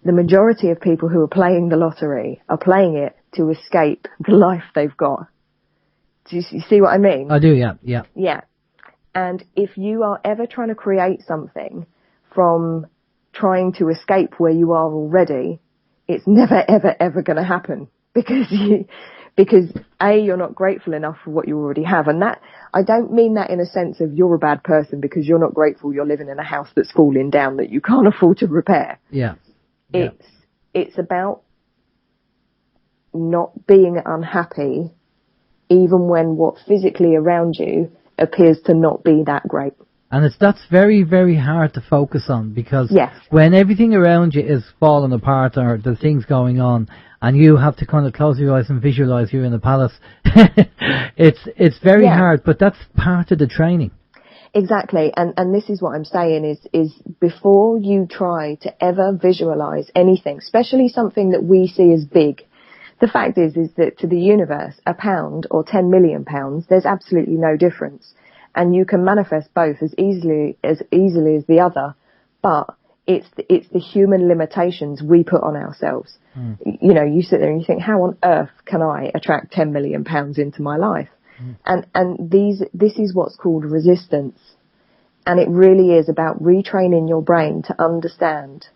the majority of people who are playing the lottery are playing it to escape the life they've got. Do you see what I mean? I do, yeah, yeah. Yeah. And if you are ever trying to create something from trying to escape where you are already, it's never, ever, ever going to happen, because you're not grateful enough for what you already have. And that, I don't mean that in a sense of you're a bad person because you're not grateful you're living in a house that's falling down that you can't afford to repair. Yeah. It's about not being unhappy even when what physically around you appears to not be that great. And that's very, very hard to focus on, because yes. when everything around you is falling apart or the things going on, and you have to kind of close your eyes and visualize you're in the palace, it's very hard, but that's part of the training. Exactly, and this is what I'm saying is before you try to ever visualize anything, especially something that we see as big, the fact is that to the universe, £1 or 10 million pounds, there's absolutely no difference. And you can manifest both as easily as the other, but it's the human limitations we put on ourselves. You know, you sit there and you think, how on earth can I attract 10 million pounds into my life? And this is what's called resistance. And it really is about retraining your brain to understand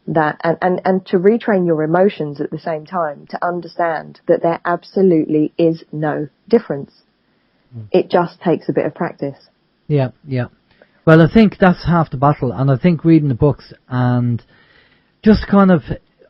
that, and to retrain your emotions at the same time, to understand that there absolutely is no difference. It just takes a bit of practice. Yeah, yeah. Well, I think that's half the battle, and I think reading the books and just kind of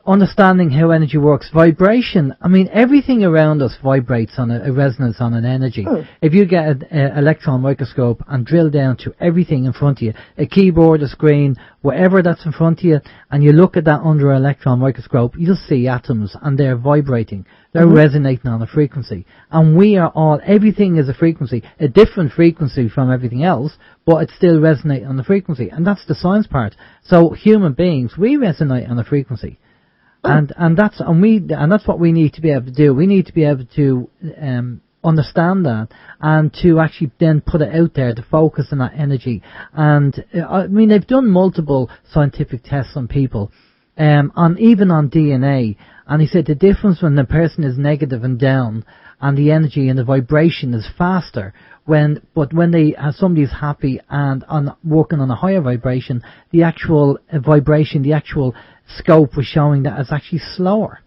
understanding how energy works, vibration. I mean, everything around us vibrates on a resonance on an energy. If you get an electron microscope and drill down to everything in front of you, a keyboard, a screen, whatever that's in front of you, and you look at that under an electron microscope, you'll see atoms, and they're vibrating. They're resonating on a frequency. And we are all, everything is a frequency, a different frequency from everything else, but it's still resonating on the frequency. And that's the science part. So human beings, we resonate on a frequency. And that's what we need to be able to do. We need to be able to understand that, and to actually then put it out there, to focus on that energy. And I mean, they've done multiple scientific tests on people, even on DNA. And he said the difference when the person is negative and down, and the energy and the vibration is faster. But when somebody's happy and working on a higher vibration, the actual vibration, the actual scope was showing that it's actually slower.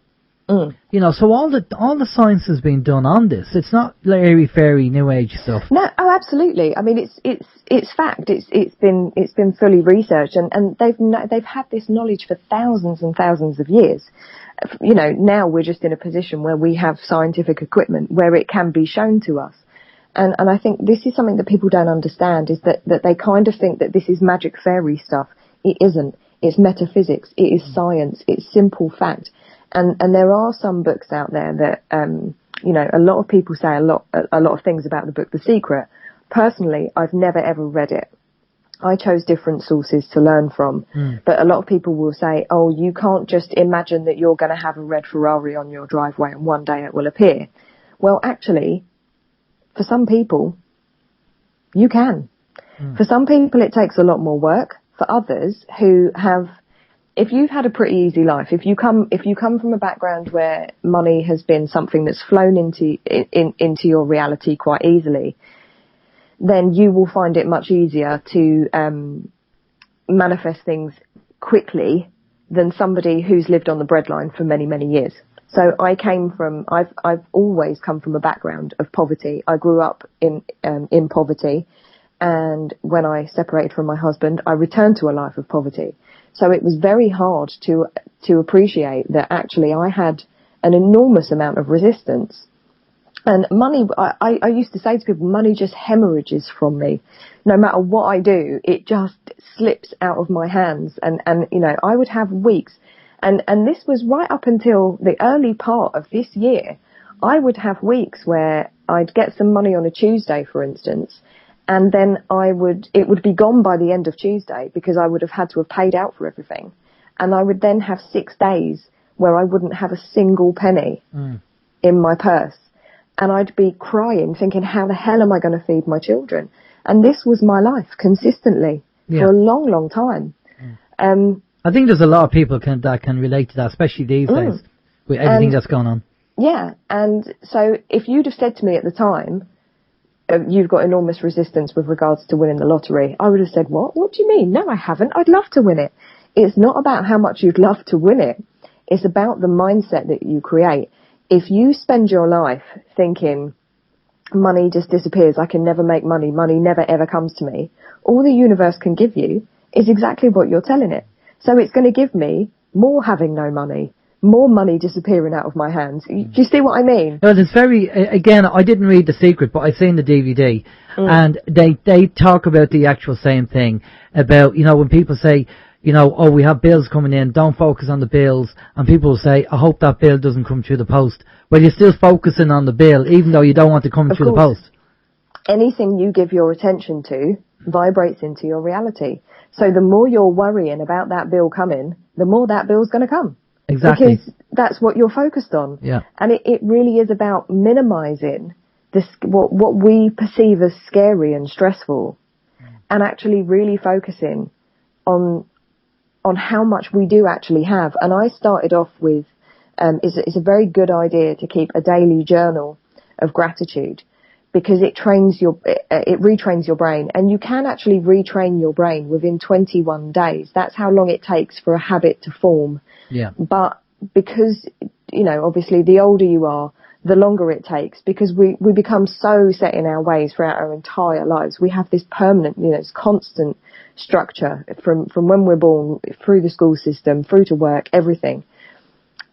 You know, so all the science has been done on this. It's not airy fairy new age stuff. No, oh, absolutely. I mean, it's fact. It's been fully researched, and they've had this knowledge for thousands and thousands of years. You know, now we're just in a position where we have scientific equipment where it can be shown to us. And I think this is something that people don't understand, is that they kind of think that this is magic fairy stuff. It isn't. It's metaphysics. It is science. It's simple fact. And there are some books out there that, you know, a lot of people say a lot of things about the book The Secret. Personally, I've never ever read it. I chose different sources to learn from. But a lot of people will say, oh, you can't just imagine that you're going to have a red Ferrari on your driveway and one day it will appear. Well, actually, for some people, you can. For some people, it takes a lot more work. For others who have, if you've had a pretty easy life, if you come from a background where money has been something that's flown into your reality quite easily, then you will find it much easier to manifest things than somebody who's lived on the breadline for many, many years. So I've always come from a background of poverty. I grew up in poverty. And when I separated from my husband, I returned to a life of poverty. So it was very hard to appreciate that actually I had an enormous amount of resistance. And money, I used to say to people, money just hemorrhages from me. No matter what I do, it just slips out of my hands, and you know, I would have weeks, and this was right up until the early part of this year. I would have weeks where I'd get some money on a Tuesday, for instance, and then it would be gone by the end of Tuesday because I would have had to have paid out for everything, and I would then have 6 days where I wouldn't have a single penny in my purse. And I'd be crying, thinking, how the hell am I going to feed my children? And this was my life consistently for a long, long time. I think there's a lot of people that can relate to that, especially these days, with everything that's going on. Yeah, and so if you'd have said to me at the time, you've got enormous resistance with regards to winning the lottery, I would have said, what? What do you mean? No, I haven't. I'd love to win it. It's not about how much you'd love to win it. It's about the mindset that you create. If you spend your life thinking money just disappears, I can never make money, money never ever comes to me, all the universe can give you is exactly what you're telling it. So it's going to give me more having no money, more money disappearing out of my hands. Do you see what I mean? Well, it's very, again, I didn't read The Secret, but I've seen the DVD, and they talk about the actual same thing, about, you know, when people say, you know, oh, we have bills coming in, don't focus on the bills, and people will say, I hope that bill doesn't come through the post. Well, you're still focusing on the bill, even though you don't want it coming through the post. Anything you give your attention to vibrates into your reality. So the more you're worrying about that bill coming, the more that bill's going to come. Exactly. Because that's what you're focused on. Yeah. And it really is about minimizing this, what we perceive as scary and stressful, and actually really focusing on how much we do actually have. And I started off with, it's a very good idea to keep a daily journal of gratitude, because it retrains your brain, and you can actually retrain your brain within 21 days. That's how long it takes for a habit to form. Yeah. But because, you know, obviously the older you are, the longer it takes, because we become so set in our ways throughout our entire lives. We have this permanent, you know, this constant structure from when we're born, through the school system, through to work, everything.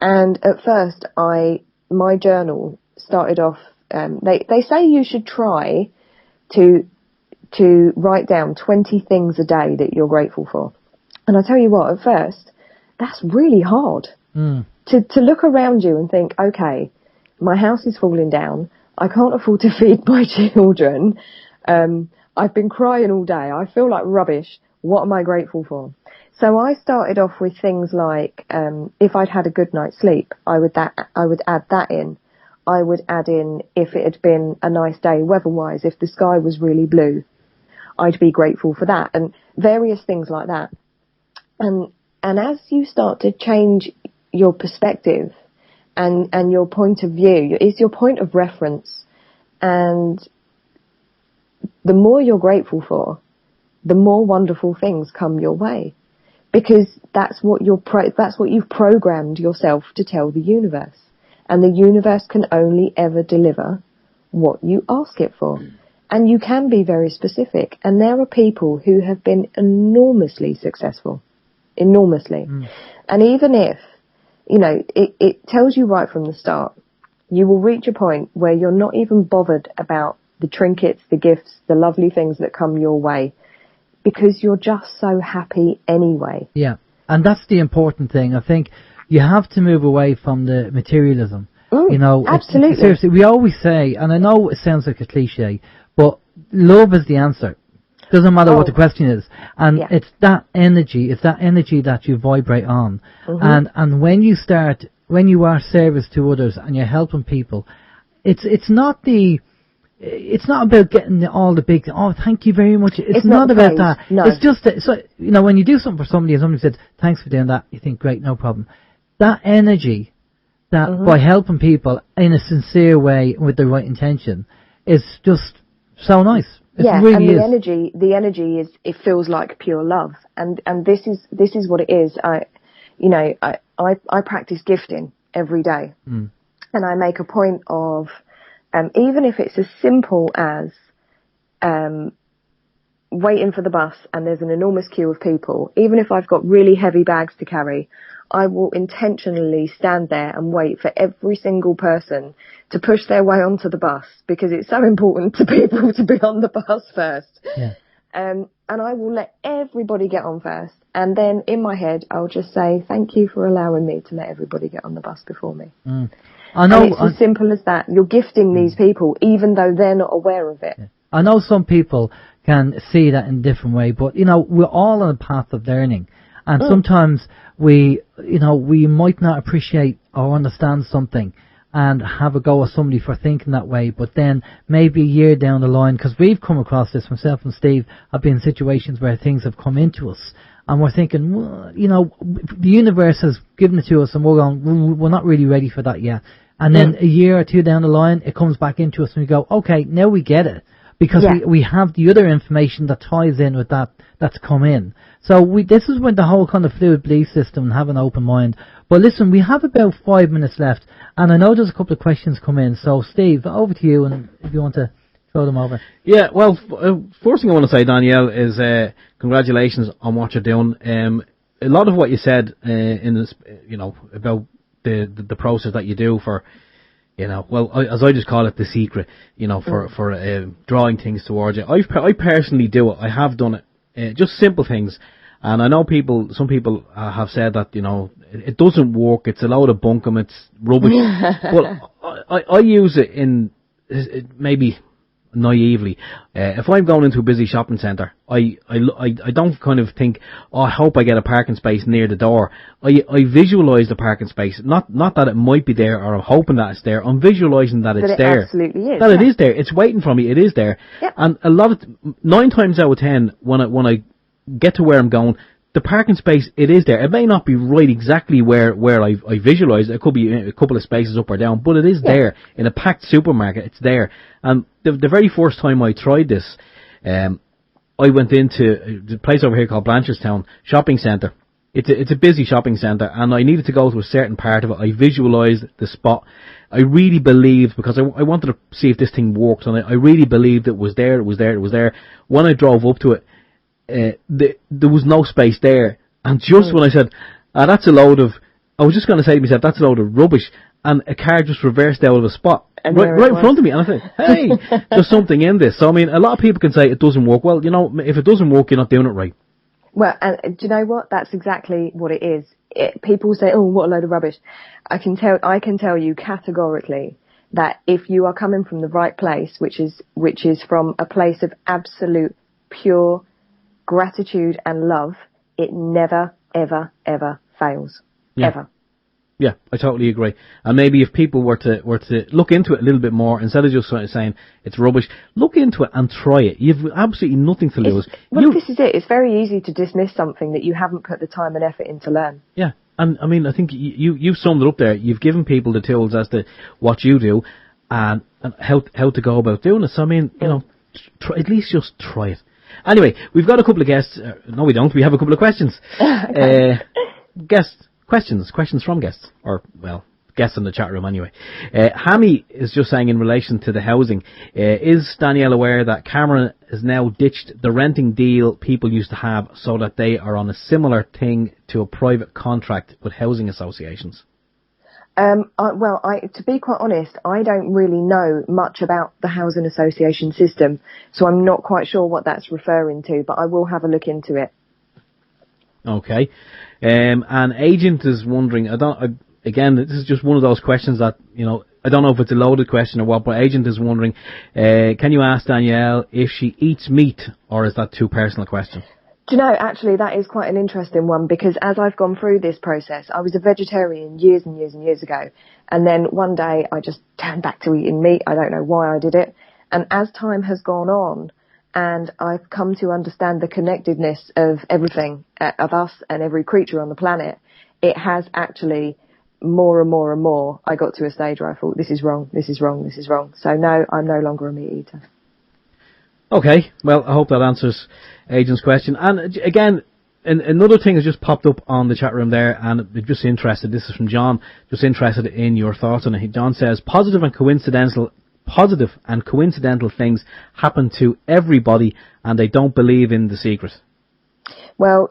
And at first, my journal started off, they say you should try to write down 20 things a day that you're grateful for. And I tell you what, at first, that's really hard. To look around you and think, okay, my house is falling down, I can't afford to feed my children, I've been crying all day, I feel like rubbish, what am I grateful for? So I started off with things like, if I'd had a good night's sleep, I would add that in. I would add in, if it had been a nice day weather-wise, if the sky was really blue, I'd be grateful for that, and various things like that. And as you start to change your perspective and your point of view, it's your point of reference, and the more you're grateful for, the more wonderful things come your way, because that's what you've programmed yourself to tell the universe, and the universe can only ever deliver what you ask it for. And you can be very specific, and there are people who have been enormously successful, enormously. And even if, you know, it tells you right from the start, you will reach a point where you're not even bothered about the trinkets, the gifts, the lovely things that come your way, because you're just so happy anyway. Yeah, and that's the important thing. I think you have to move away from the materialism. You know, absolutely. Seriously, we always say, and I know it sounds like a cliche, but love is the answer. Doesn't matter what the question is. And it's that energy that you vibrate on. And when you are service to others and you're helping people, it's not about getting all the big, oh, thank you very much. It's not about that. No. It's just, so, you know, when you do something for somebody and somebody said, thanks for doing that, you think, great, no problem. That energy, that by helping people in a sincere way with the right intention, is just so nice. It really and the energy is, it feels like pure love, and this is what it is. I practice gifting every day, and I make a point of, even if it's as simple as waiting for the bus and there's an enormous queue of people, even if I've got really heavy bags to carry, I will intentionally stand there and wait for every single person to push their way onto the bus, because it's so important to people to be on the bus first. Yeah. and I will let everybody get on first. And then in my head, I'll just say, thank you for allowing me to let everybody get on the bus before me. I know. And it's as simple as that. You're gifting these people, even though they're not aware of it. I know some people can see that in a different way, but, we're all on a path of learning. And sometimes we might not appreciate or understand something and have a go at somebody for thinking that way, but then maybe a year down the line, because we've come across this, myself and Steve have been in situations where things have come into us, and we're thinking, well, the universe has given it to us, and we're not really ready for that yet. And then a year or two down the line, it comes back into us, and we go, okay, now we get it, because we have the other information that ties in with that's come in. So this is when the whole kind of fluid belief system and have an open mind. But listen, we have about 5 minutes left, and I know there's a couple of questions come in. So Steve, over to you, and if you want to throw them over. Yeah, well, first thing I want to say, Danielle, is congratulations on what you're doing. A lot of what you said in this, about the process that you do for, as I just call it, the secret, for drawing things towards you. I personally do it. I have done it. Just simple things. And I know some people have said that, it doesn't work, it's a load of bunkum, it's rubbish. Well, I use it in, maybe naively. If I'm going into a busy shopping centre, I don't kind of think, I hope I get a parking space near the door. I visualise the parking space. Not that it might be there or I'm hoping that it's there. I'm visualising that it's there. Absolutely is. That it is there. It's waiting for me. It is there. Yep. And 9 times out of 10, when I get to where I'm going, the parking space, it is there. It may not be right exactly where I visualise it. It could be a couple of spaces up or down, but it is there. In a packed supermarket, it's there. And the very first time I tried this, I went into the place over here called Blanchardstown Shopping Centre. It's a busy shopping centre, and I needed to go to a certain part of it. I visualised the spot. I really believed, because I wanted to see if this thing worked, and I really believed it was there. When I drove up to it, there was no space there, and just when I said, I was just going to say to myself, that's a load of rubbish, and a car just reversed out of a spot right in front of me, and I said, hey, there's something in this. So I mean, a lot of people can say it doesn't work. Well, if it doesn't work, you're not doing it right. Well, and do you know what? That's exactly what it is. People say, oh, what a load of rubbish. I can tell you categorically that if you are coming from the right place, which is from a place of absolute pure gratitude and love, it never, ever, ever fails. Yeah. Ever. Yeah, I totally agree. And maybe if people were to look into it a little bit more, instead of just sort of saying it's rubbish, look into it and try it. You've absolutely nothing to lose. This is it. It's very easy to dismiss something that you haven't put the time and effort in to learn. Yeah, and I mean, I think you've summed it up there. You've given people the tools as to what you do and how to go about doing it. So I mean, at least just try it. Anyway, we've got a couple of guests. No, we don't. We have a couple of questions. Questions from guests. Or, well, guests in the chat room anyway. Hammy is just saying in relation to the housing, is Danielle aware that Cameron has now ditched the renting deal people used to have so that they are on a similar thing to a private contract with housing associations? To be quite honest, I don't really know much about the housing association system, so I'm not quite sure what that's referring to, but I will have a look into it. Okay. An agent is wondering, again, this is just one of those questions that, I don't know if it's a loaded question or what, but agent is wondering, can you ask Danielle if she eats meat, or is that too personal a question? Do you know, actually, that is quite an interesting one, because as I've gone through this process, I was a vegetarian years and years and years ago. And then one day I just turned back to eating meat. I don't know why I did it. And as time has gone on and I've come to understand the connectedness of everything, of us and every creature on the planet, it has actually more and more and more. I got to a stage where I thought, this is wrong, this is wrong, this is wrong. So no, I'm no longer a meat eater. Okay, well, I hope that answers Agent's question. And again, another thing has just popped up on the chat room there, and I'm just interested, this is from John, just interested in your thoughts on it. John says, positive and coincidental things happen to everybody, and they don't believe in the secret. Well,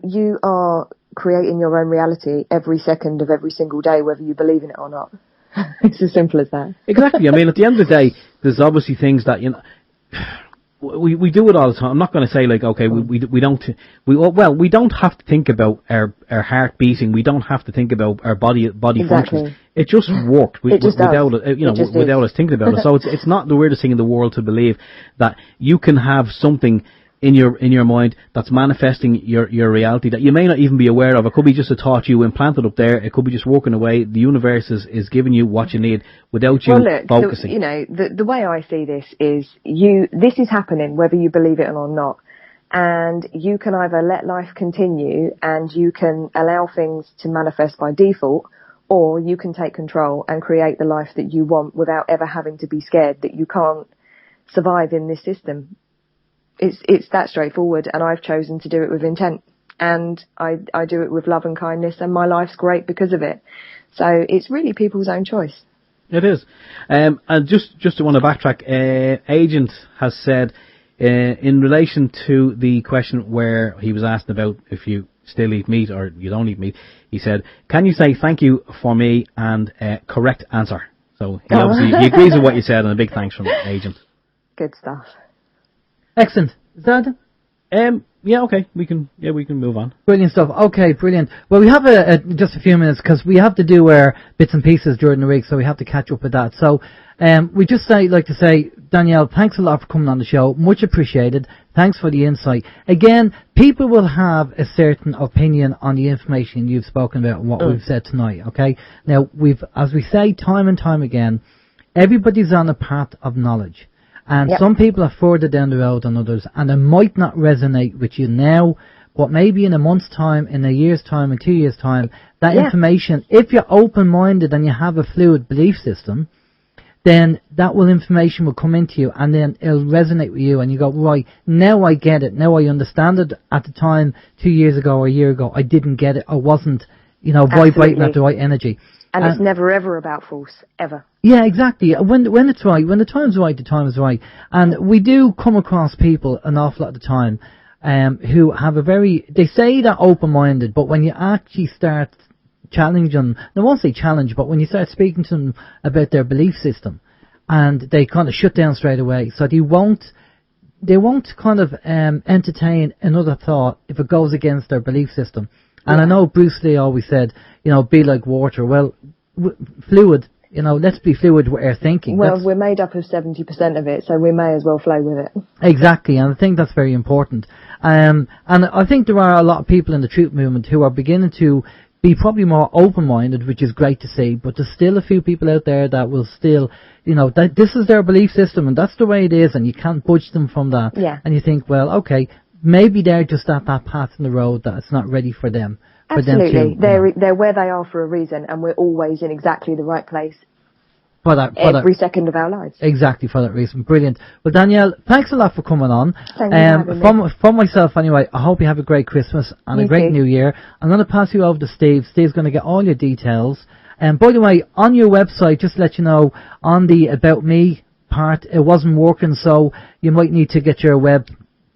you are creating your own reality every second of every single day, whether you believe in it or not. It's as simple as that. Exactly. I mean, at the end of the day, there's obviously things that, we do it all the time. I'm not going to say like, okay, we don't have to think about our heart beating. We don't have to think about our body functions. It just worked without us thinking about it. So it's not the weirdest thing in the world to believe that you can have something in your mind that's manifesting your reality that you may not even be aware of. It could be just a thought you implanted up there. It could be just working away. The universe is giving you what you need without you focusing. The way I see this is this is happening whether you believe it or not. And you can either let life continue and you can allow things to manifest by default, or you can take control and create the life that you want without ever having to be scared that you can't survive in this system. It's that straightforward, and I've chosen to do it with intent, and I do it with love and kindness, and my life's great because of it. So it's really people's own choice. It is. And just to want to backtrack, Agent has said, in relation to the question where he was asked about if you still eat meat or you don't eat meat, he said, can you say thank you for me and correct answer? So he obviously he agrees with what you said, and a big thanks from Agent. Good stuff. Excellent. Is that it? Yeah, okay. We can move on. Brilliant stuff. Okay, brilliant. Well, we have just a few minutes because we have to do our bits and pieces during the week, so we have to catch up with that. So, we just like to say, Danielle, thanks a lot for coming on the show. Much appreciated. Thanks for the insight. Again, people will have a certain opinion on the information you've spoken about and what we've said tonight, okay? Now, as we say time and time again, everybody's on a path of knowledge. And some people are further down the road than others, and it might not resonate with you now, but maybe in a month's time, in a year's time, in 2 years' time, that information, if you're open-minded and you have a fluid belief system, then that information will come into you, and then it'll resonate with you, and you go, right, now I get it, now I understand it. At the time, 2 years ago or a year ago, I didn't get it, I wasn't, vibrating at the right energy. And it's never ever about force, ever. Yeah, exactly. When it's right, when the time's right, the time is right. And we do come across people an awful lot of the time who have they say they're open-minded, but when you actually start challenging, I won't say challenge, but when you start speaking to them about their belief system, and they kind of shut down straight away, so they won't kind of entertain another thought if it goes against their belief system. And I know Bruce Lee always said, be like water. Well, fluid, let's be fluid with our thinking. Well, we're made up of 70% of it, so we may as well flow with it. Exactly, and I think that's very important. And I think there are a lot of people in the truth movement who are beginning to be probably more open-minded, which is great to see, but there's still a few people out there that will still, that this is their belief system, and that's the way it is, and you can't budge them from that. Yeah. And you think, well, okay, maybe they're just at that path in the road that it's not ready for them. Absolutely. They're where they are for a reason, and we're always in exactly the right place every second of our lives. Exactly, for that reason. Brilliant. Well, Danielle, thanks a lot for coming on. Thank you for having me. From myself anyway, I hope you have a great Christmas and a great New Year. I'm going to pass you over to Steve. Steve's going to get all your details. And by the way, on your website, just to let you know, on the About Me part, it wasn't working, so you might need to get your web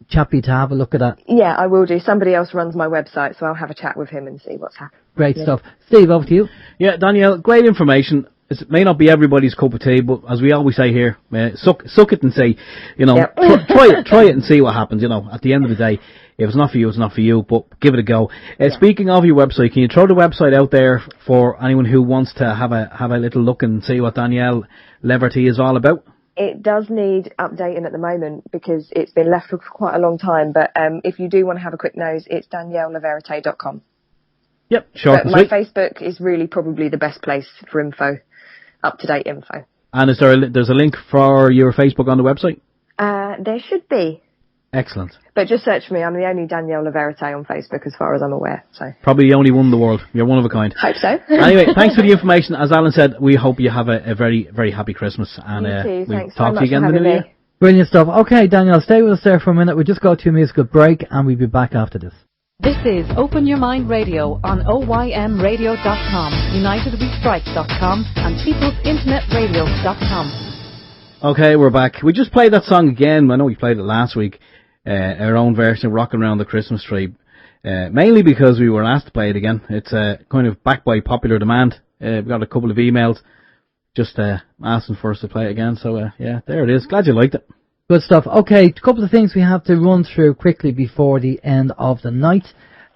chappy to have a look at that. Yeah, I will do. Somebody else runs my website, so I'll have a chat with him and see what's happening. Great stuff. Steve, over to you. Yeah, Danielle, great information. It may not be everybody's cup of tea, but as we always say here, suck it and see, try it and see what happens. At the end of the day, if it's not for you, it's not for you, but give it a go. Speaking of your website, can you throw the website out there for anyone who wants to have a little look and see what Danielle Lity is all about? It does need updating at the moment because it's been left for quite a long time, but if you do want to have a quick nose, it's daniellevérité.com. Yep, sure. But my Facebook is really probably the best place for info. Up-to-date info. And is there's a link for your Facebook on the website? There should be. Excellent. But just search for me. I'm the only Danielle Vérité on Facebook as far as I'm aware. So probably the only one in the world. You're one of a kind. Hope so. Anyway, thanks for the information. As Alan said, we hope you have a very, very happy Christmas. And you too. we'll Thanks talk so to you again in the new year. Brilliant stuff. Okay, Danielle, stay with us there for a minute. We'll just go to a musical break and we'll be back after this. This is Open Your Mind Radio on OYMradio.com, UnitedWeStrike.com and PeoplesInternetRadio.com. Okay, we're back. We just played that song again. I know we played it last week. Our own version of Rockin' Around the Christmas Tree. Mainly because we were asked to play it again. It's kind of backed by popular demand. We got a couple of emails just asking for us to play it again. So, yeah, there it is. Glad you liked it. Good stuff. Okay, a couple of things we have to run through quickly before the end of the night.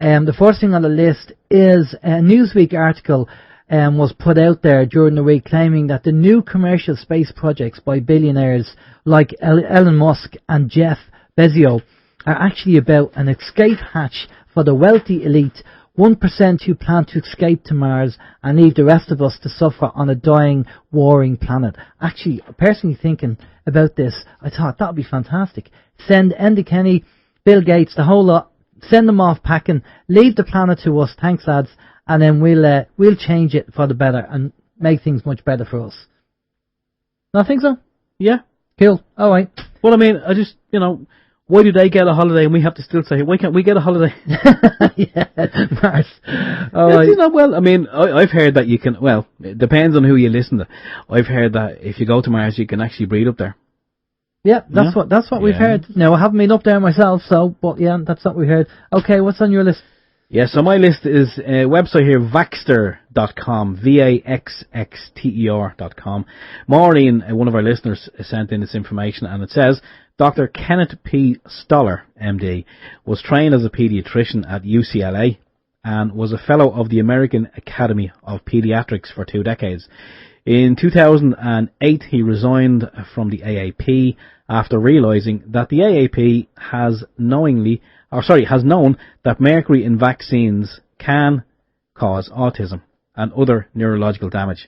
The first thing on the list is a Newsweek article was put out there during the week claiming that the new commercial space projects by billionaires like Elon Musk and Jeff Bezos are actually about an escape hatch for the wealthy elite, 1% who plan to escape to Mars and leave the rest of us to suffer on a dying, warring planet. Actually, personally thinking about this, I thought that would be fantastic. Send Enda Kenny, Bill Gates, the whole lot, send them off packing, leave the planet to us, thanks lads, and then we'll change it for the better and make things much better for us. Not think so? Yeah. Cool. All right. Well, I mean, I just, why do they get a holiday and we have to still say, why can't we get a holiday? Yeah, Mars. All right. Well, I mean, I've heard that you can, well, it depends on who you listen to. I've heard that if you go to Mars, you can actually breathe up there. Yeah, that's what we've heard. Now, I haven't been up there myself, but yeah, that's what we heard. Okay, what's on your list? Yeah, so my list is a website here, Vaxxter.com, VAXXTER.com. Maureen, one of our listeners, sent in this information, and it says, Dr. Kenneth P. Stoller, MD, was trained as a pediatrician at UCLA and was a fellow of the American Academy of Pediatrics for 2 decades. In 2008, he resigned from the AAP after realizing that the AAP has known that mercury in vaccines can cause autism and other neurological damage.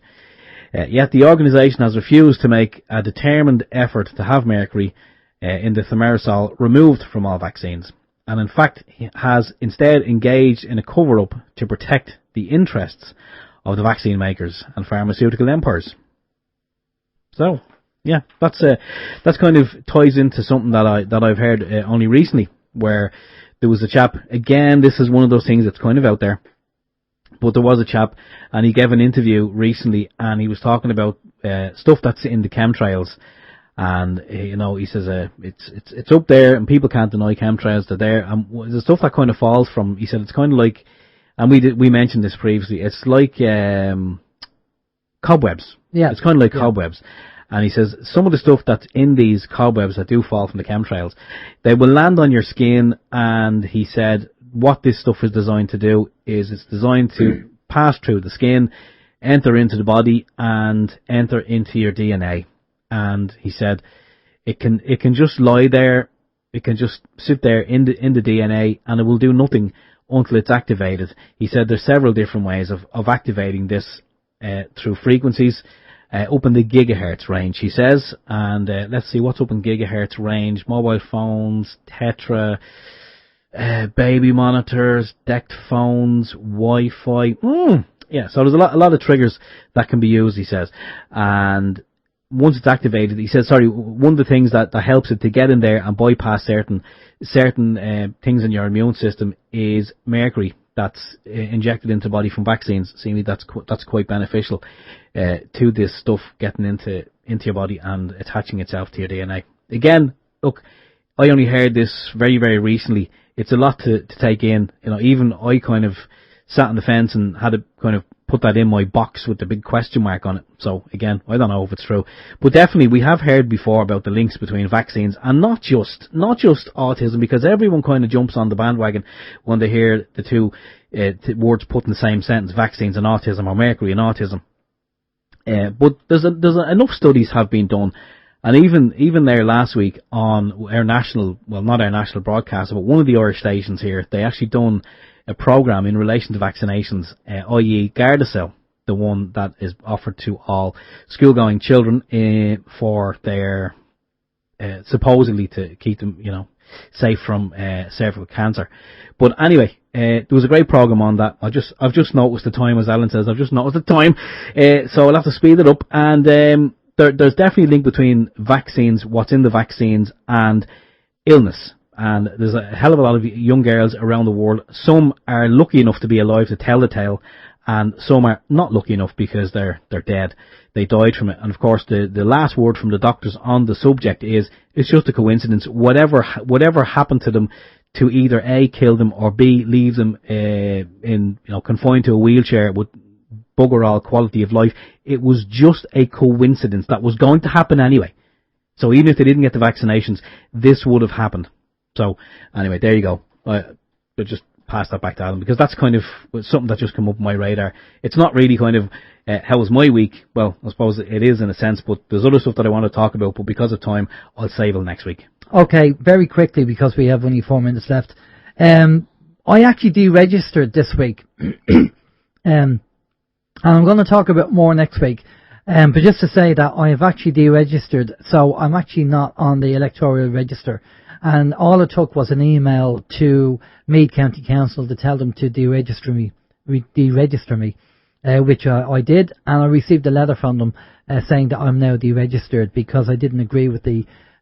Yet the organisation has refused to make a determined effort to have mercury in the thimerosal removed from all vaccines, and in fact has instead engaged in a cover-up to protect the interests of the vaccine makers and pharmaceutical empires. So, yeah, that's kind of ties into something that I've heard only recently, where there was a chap, again, this is one of those things that's kind of out there, but there was a chap, and he gave an interview recently, and he was talking about stuff that's in the chemtrails, and he says it's up there, and people can't deny chemtrails, they're there, and the stuff that kind of falls from, he said it's kind of like, and we mentioned this previously, it's like cobwebs. Yeah, it's kind of like cobwebs. And he says some of the stuff that's in these cobwebs that do fall from the chemtrails, they will land on your skin, and he said what this stuff is designed to do is it's designed to pass through the skin, enter into the body, and enter into your DNA. And he said it can just lie there, it can just sit there in the DNA, and it will do nothing until it's activated. He said there's several different ways of activating this through frequencies. Up in the gigahertz range, he says, and let's see what's up in gigahertz range: mobile phones, Tetra, baby monitors, DECT phones, Wi-Fi. Yeah, so there's a lot of triggers that can be used, he says, and once it's activated, he says, one of the things that helps it to get in there and bypass certain things in your immune system is mercury that's injected into the body from vaccines. Seemingly that's quite beneficial to this stuff getting into your body and attaching itself to your DNA. Again, look, I only heard this very, very recently. It's a lot to take in. Even I kind of sat on the fence and had to kind of put that in my box with the big question mark on it. So again, I don't know if it's true, but definitely we have heard before about the links between vaccines and not just autism, because everyone kind of jumps on the bandwagon when they hear the two words put in the same sentence, vaccines and autism, or mercury and autism. But there's enough studies have been done, and even there last week on our national, well, not our national broadcaster, but one of the Irish stations here, they actually done a program in relation to vaccinations, i.e. Gardasil, the one that is offered to all school-going children for their supposedly to keep them, safe from cervical cancer. But anyway, there was a great program on that. I've just noticed the time, as Alan says. I've just noticed the time, so I'll have to speed it up. And there's definitely a link between vaccines, what's in the vaccines, and illness. And there's a hell of a lot of young girls around the world. Some are lucky enough to be alive to tell the tale, and some are not lucky enough because they're dead. They died from it. And of course, the last word from the doctors on the subject is it's just a coincidence. Whatever happened to them to either A, kill them, or B, leave them confined to a wheelchair with bugger all quality of life. It was just a coincidence that was going to happen anyway. So even if they didn't get the vaccinations, this would have happened. So anyway, there you go. I'll just pass that back to Adam, because that's kind of something that just come up on my radar. It's not really kind of how was my week. Well, I suppose it is in a sense, but there's other stuff that I want to talk about, but because of time, I'll save it next week. Okay, very quickly, because we have only 4 minutes left. I actually deregistered this week. And I'm going to talk about more next week. But just to say that I have actually deregistered, so I'm actually not on the electoral register. And all it took was an email to Meath County Council to tell them to deregister me, which I did, and I received a letter from them saying that I'm now deregistered because I didn't agree with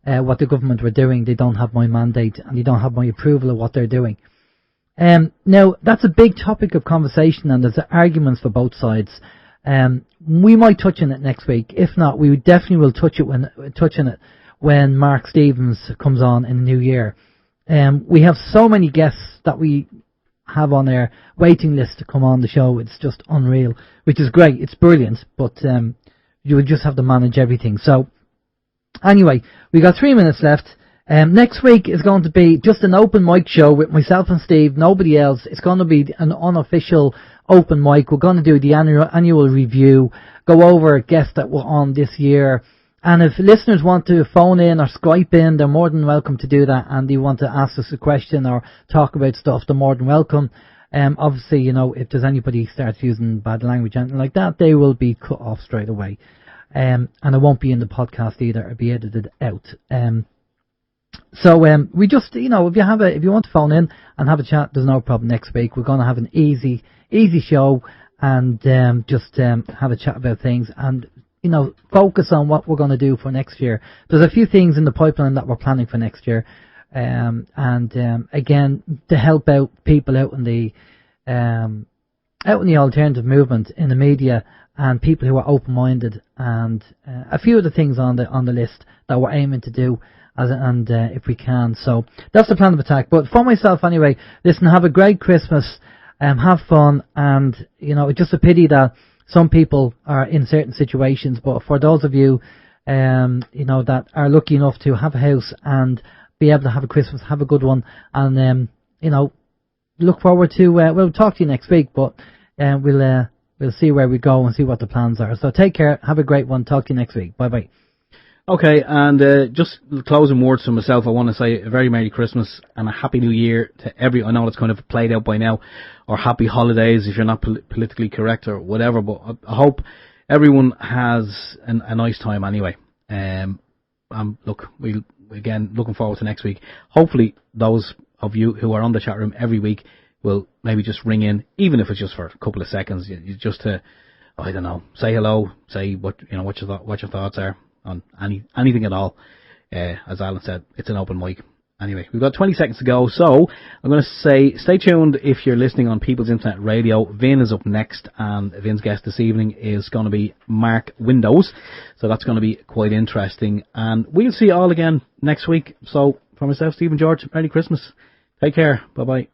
what the government were doing. They don't have my mandate and they don't have my approval of what they're doing. Now, that's a big topic of conversation, and there's arguments for both sides. We might touch on it next week. If not, we definitely will touch on it when Mark Stevens comes on in the new year. We have so many guests that we have on our waiting list to come on the show. It's just unreal, which is great. It's brilliant, but you would just have to manage everything. So anyway, we got 3 minutes left. Next week is going to be just an open mic show with myself and Steve, nobody else. It's going to be an unofficial open mic. We're going to do the annual review, go over guests that were on this year. And if listeners want to phone in or Skype in, they're more than welcome to do that. And they want to ask us a question or talk about stuff, they're more than welcome. Obviously, you know, if there's anybody who starts using bad language or anything like that, they will be cut off straight away. And it won't be in the podcast either. It'll be edited out. So we just, you know, if you want to phone in and have a chat, there's no problem next week. We're going to have an easy show and just have a chat about things and, you know, focus on what we're going to do for next year. There's a few things in the pipeline that we're planning for next year. Again, to help out people out in the alternative movement, in the media, and people who are open-minded, and a few of the things on the list that we're aiming to do, if we can. So that's the plan of attack. But for myself anyway, listen, have a great Christmas, have fun, and you know, it's just a pity that some people are in certain situations, but for those of you, you know, that are lucky enough to have a house and be able to have a Christmas, have a good one, and you know, look forward to. We'll talk to you next week, but we'll see where we go and see what the plans are. So take care, have a great one. Talk to you next week. Bye bye. Okay, and just closing words for myself, I want to say a very Merry Christmas and a Happy New Year to I know it's kind of played out by now, or Happy Holidays if you're not politically correct or whatever, but I hope everyone has a nice time anyway. Look, again, looking forward to next week. Hopefully those of you who are on the chat room every week will maybe just ring in, even if it's just for a couple of seconds, just to, I don't know, say hello, say what your thoughts are on anything at all. As Alan said, it's an open mic. Anyway, we've got 20 seconds to go, so I'm going to say stay tuned if you're listening on People's Internet Radio. Vin is up next, and Vin's guest this evening is going to be Mark Windows, so that's going to be quite interesting, and we'll see you all again next week. So, for myself, Stephen George, Merry Christmas. Take care. Bye-bye.